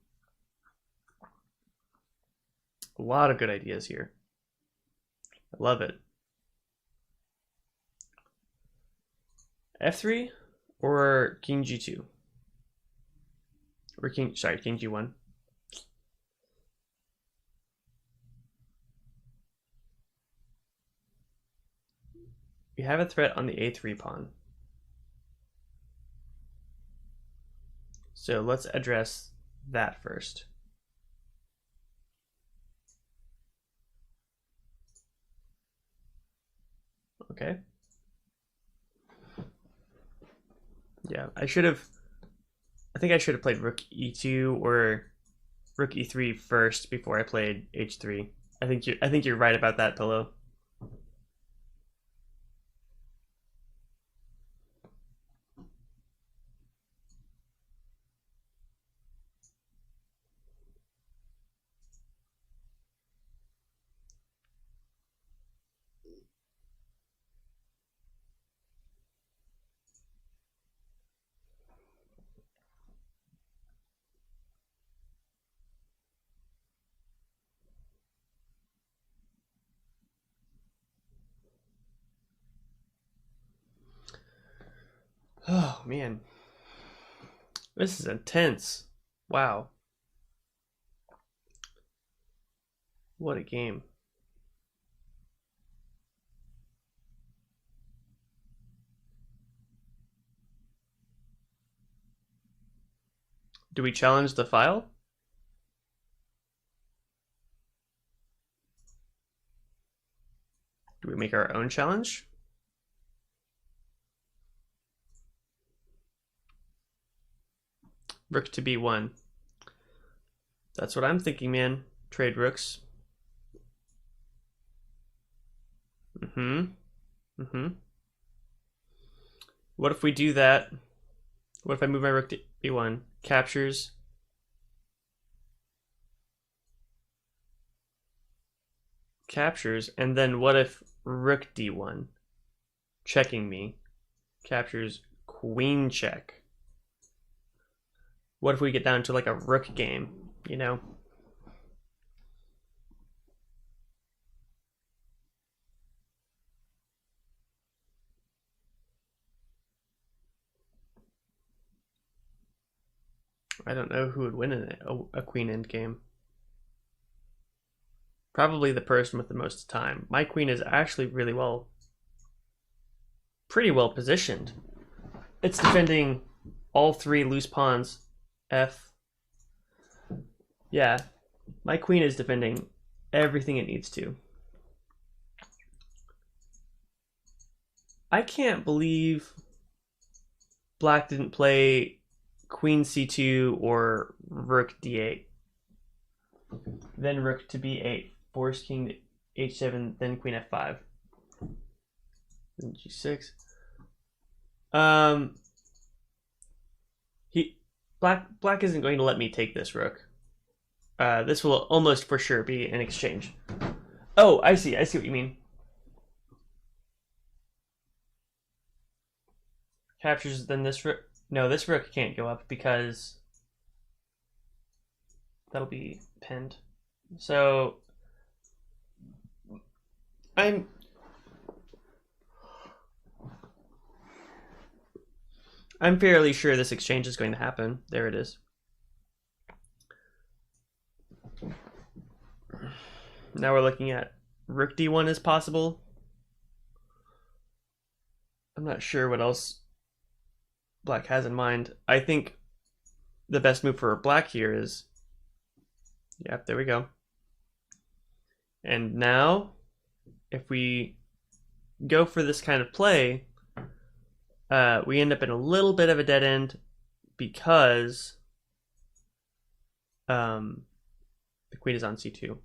A lot of good ideas here. I love it. f3 or king g2? Or king g1. We have a threat on the a3 pawn. So let's address that first. Okay. Yeah, I think I should have played rook e2 or rook e3 first before I played h3. I think you're right about that, Pillow. Oh, man. This is intense. Wow. What a game. Do we challenge the file? Do we make our own challenge? Rook to b1. That's what I'm thinking, man. Trade rooks. What if we do that? What if I move my rook to b1? Captures. Captures, and then what if rook d1? Checking me. Captures queen check. What if we get down to like a rook game, you know? I don't know who would win in a queen end game. Probably the person with the most time. My queen is actually pretty well positioned. It's defending all three loose pawns. F. Yeah, my queen is defending everything it needs to. I can't believe black didn't play queen c2 or rook d8. Then rook to b8, force king to h7, then queen f5. Then g6. Black isn't going to let me take this rook. This will almost for sure be an exchange. Oh, I see what you mean. Captures, then this rook. No, this rook can't go up because that'll be pinned. So I'm fairly sure this exchange is going to happen. There it is. Now we're looking at rook d1 is possible. I'm not sure what else black has in mind. I think the best move for black here is Yep, there we go. And now, if we go for this kind of play, we end up in a little bit of a dead end because the queen is on c2,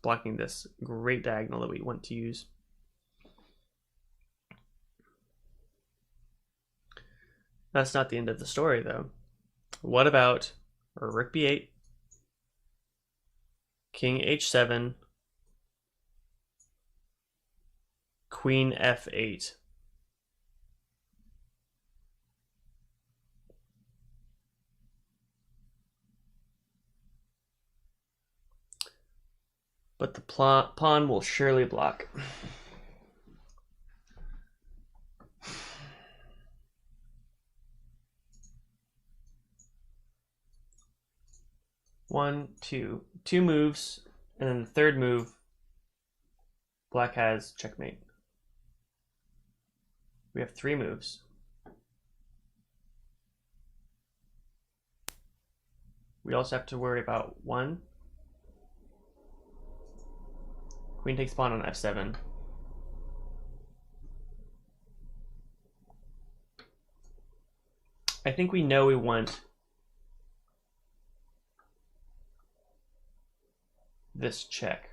blocking this great diagonal that we want to use. That's not the end of the story, though. What about rook b8, king h7, queen f8? But the pawn will surely block. One, two moves, and then the third move, black has checkmate. We have 3 moves. We also have to worry about 1. Queen takes pawn on f7. I think we know we want this check.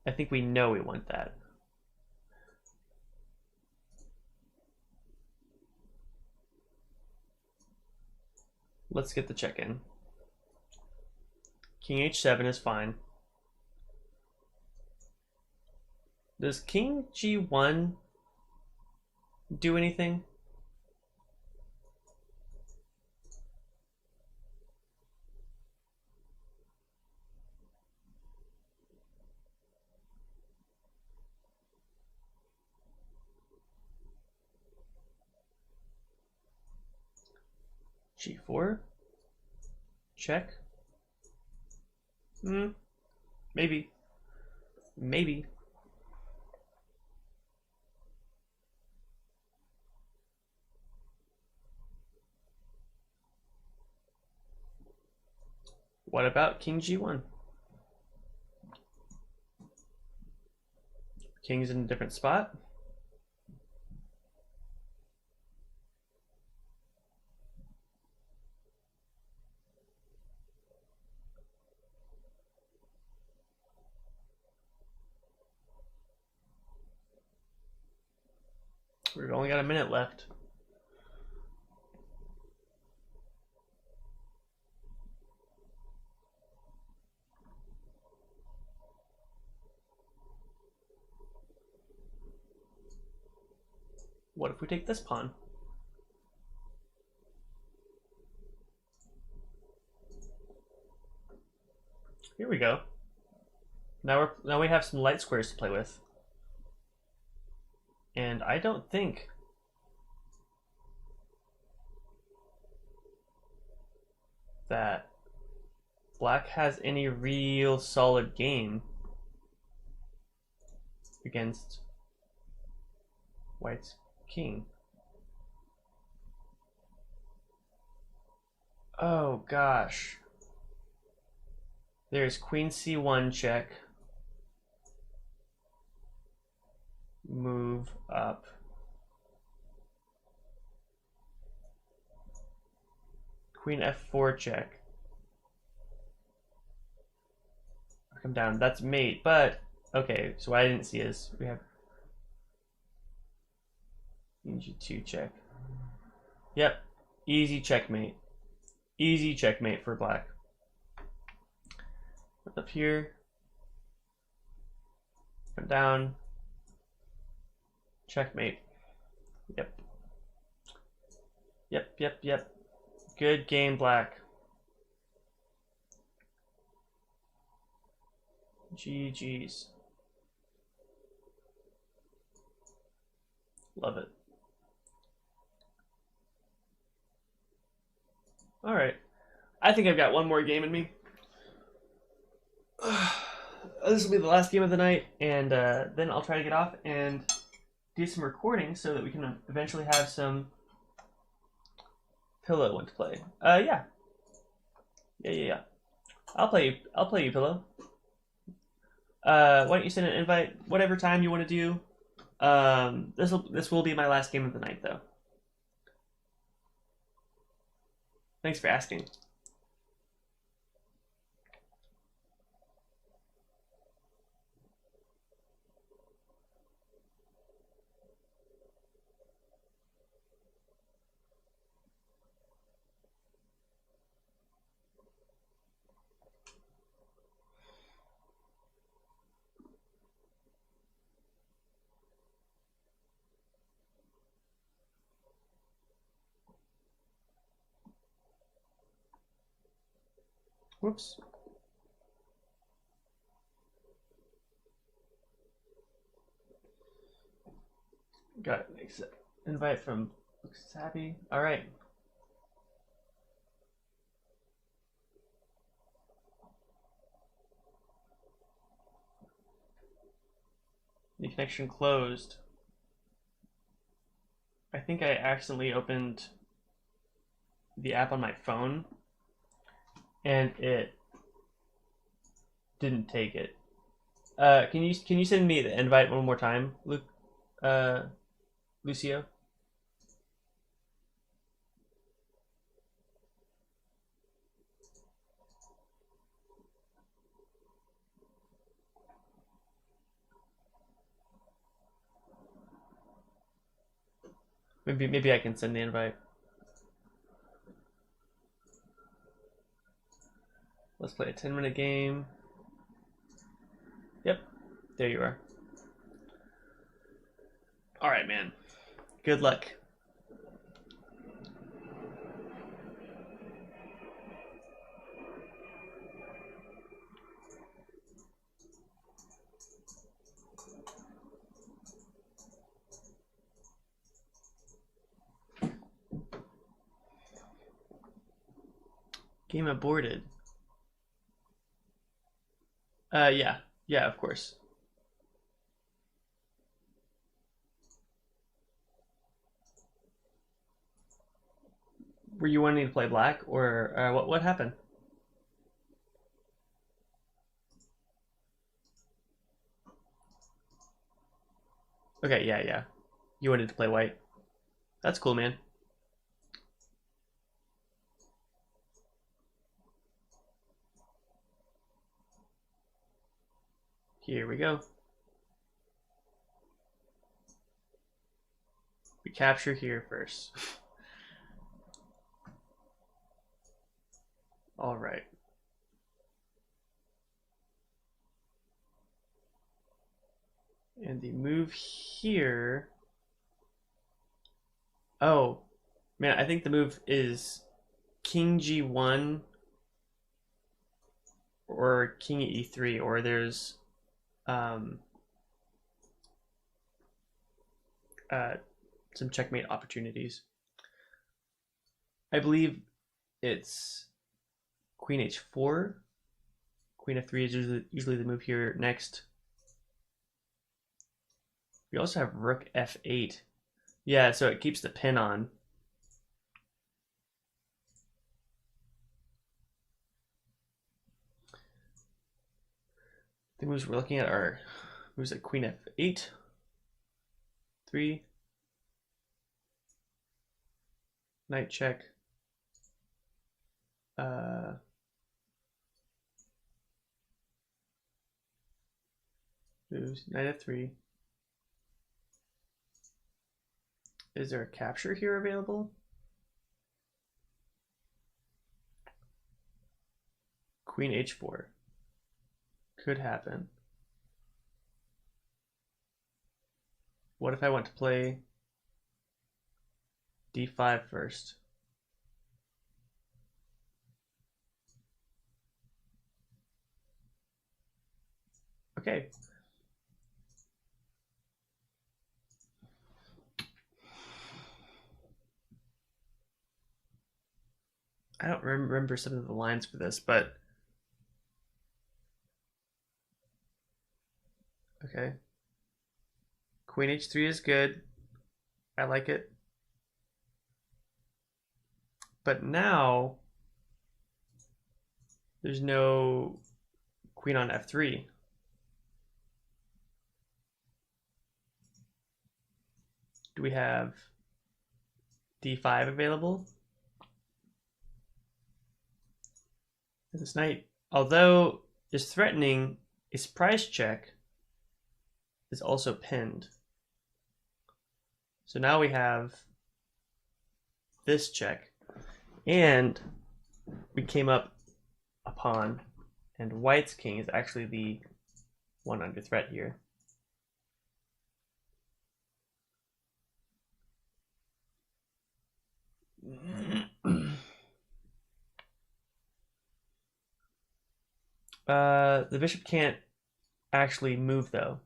I think we know we want that. Let's get the check in. King h7 is fine. Does king g1 do anything? g4? Check? Maybe. Maybe. What about king g1? King's in a different spot. We've only got a minute left. What if we take this pawn? Here we go. Now we have some light squares to play with. And I don't think that black has any real solid game against white's king. Oh gosh. There's queen c1 check. Move up. Queen f4 check. Come down. That's mate, but okay. So what I didn't see is we have g2 check. Yep, easy checkmate. Easy checkmate for black. Up here. Come down. Checkmate. Yep. Yep. Good game, black. GG's. Love it. All right. I think I've got one more game in me. This will be the last game of the night, and then I'll try to get off and do some recording so that we can eventually have some pillow one to play. Yeah. Yeah. I'll play you. I'll play you, Pillow. Why don't you send an invite? Whatever time you want to do. This will be my last game of the night, though. Thanks for asking. Whoops. Got an invite from Sappy. All right. The connection closed. I think I accidentally opened the app on my phone and it didn't take it. Can you send me the invite one more time, Lucio? Maybe I can send the invite. Let's play a 10-minute game. Yep, there you are. All right, man. Good luck. Game aborted. Yeah, of course. Were you wanting to play black, or what happened? Okay, yeah. You wanted to play white. That's cool, man. Here we go. We capture here first. All right. And the move here. Oh, man, I think the move is King G1 or King E3, or there's um, some checkmate opportunities. I believe it's Queen H4. Queen F3 is usually the move here next. We also have Rook F8. Yeah, so it keeps the pin on. The moves we're looking at are moves like Queen F8, 3, Knight check, moves Knight F3. Is there a capture here available? Queen H4 could happen. What if I want to play D5 first? Okay. I don't remember some of the lines for this, but okay. Queen H3 is good. I like it. But now There's no queen on f3. Do we have d5 available? This knight, although is threatening, a surprise check is also pinned. So now we have this check, and we came up a pawn, and white's king is actually the one under threat here. The bishop can't actually move though.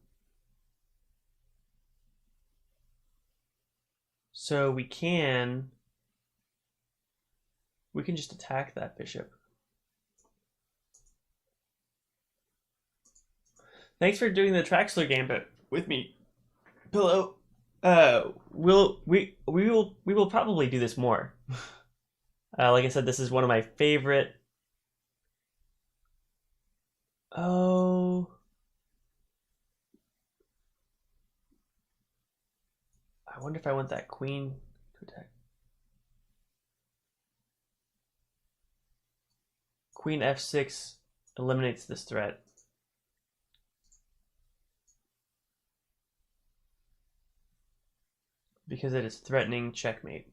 So we can just attack that bishop. Thanks for doing the Traxler Gambit with me, Pillow. We will probably do this more. Like I said, this is one of my favorite. Oh. I wonder if I want that queen to attack. Queen f6 eliminates this threat. Because it is threatening checkmate.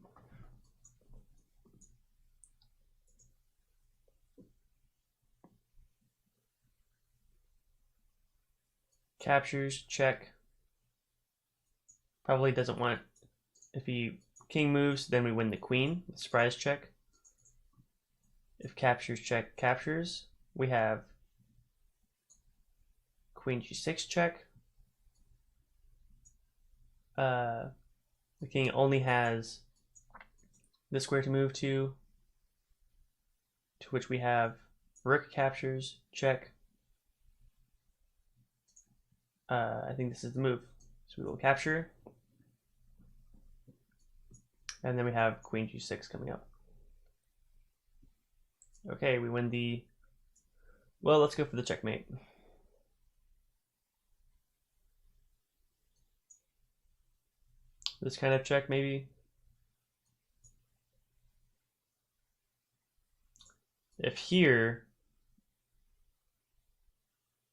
Captures, check. Probably doesn't want, if he king moves, then we win the queen, surprise check. If captures, check, captures, we have queen g6 check. The king only has this square to move to which we have rook captures, check. I think this is the move. So we will capture. And then we have queen g6 coming up. Okay, we win the... Well, let's go for the checkmate. This kind of check, maybe. If here,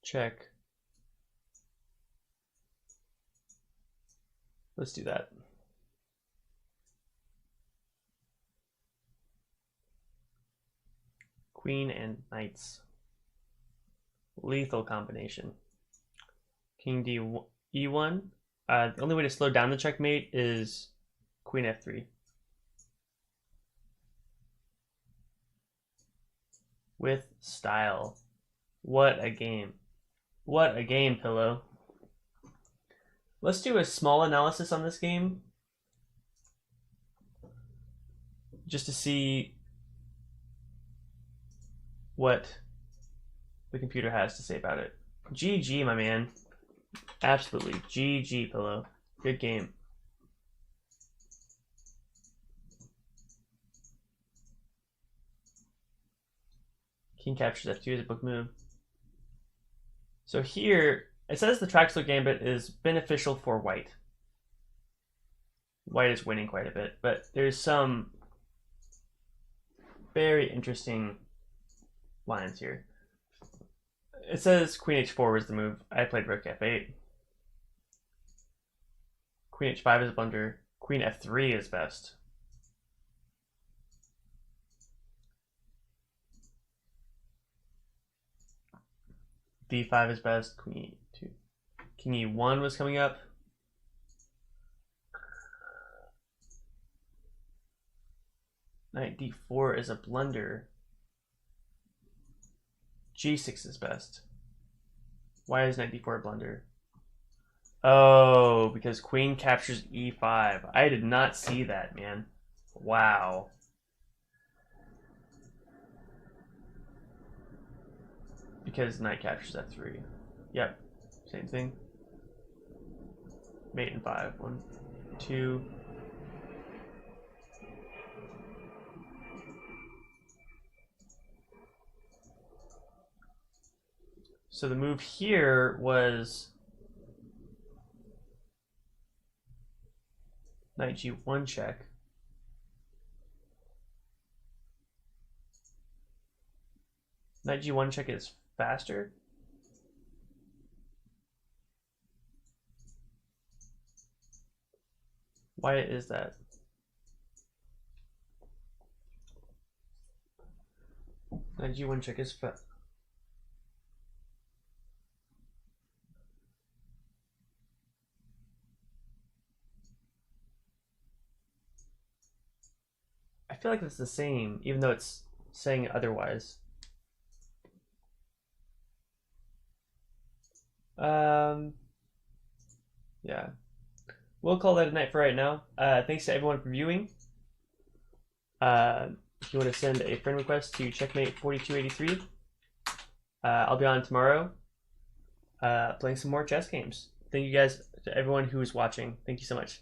check. Let's do that. Queen and knights. Lethal combination. King D E1. The only way to slow down the checkmate is queen f3. With style. What a game. What a game, Pillow. Let's do a small analysis on this game. Just to see what the computer has to say about it. GG, my man. Absolutely. GG, Pillow. Good game. King captures f2 is a book move. So here, it says the Traxler Gambit is beneficial for white. White is winning quite a bit, but there's some very interesting lines here. It says queen h4 was the move. I played rook f8. Queen h5 is a blunder. Queen f3 is best. d5 is best. Queen e2. King e1 was coming up. Knight d4 is a blunder. g6 is best. Why is knight d4 a blunder? Oh, because queen captures e5. I did not see that, man. Wow. Because knight captures f3. Yep, same thing. Mate in 5. 1, 2. So the move here was knight g1 check. Knight g1 check is faster. Why is that? Knight g1 check is fast. I feel like it's the same, even though it's saying otherwise. Yeah. We'll call that a night for right now. Thanks to everyone for viewing. If you want to send a friend request to Checkmate4283, I'll be on tomorrow playing some more chess games. Thank you guys to everyone who is watching. Thank you so much.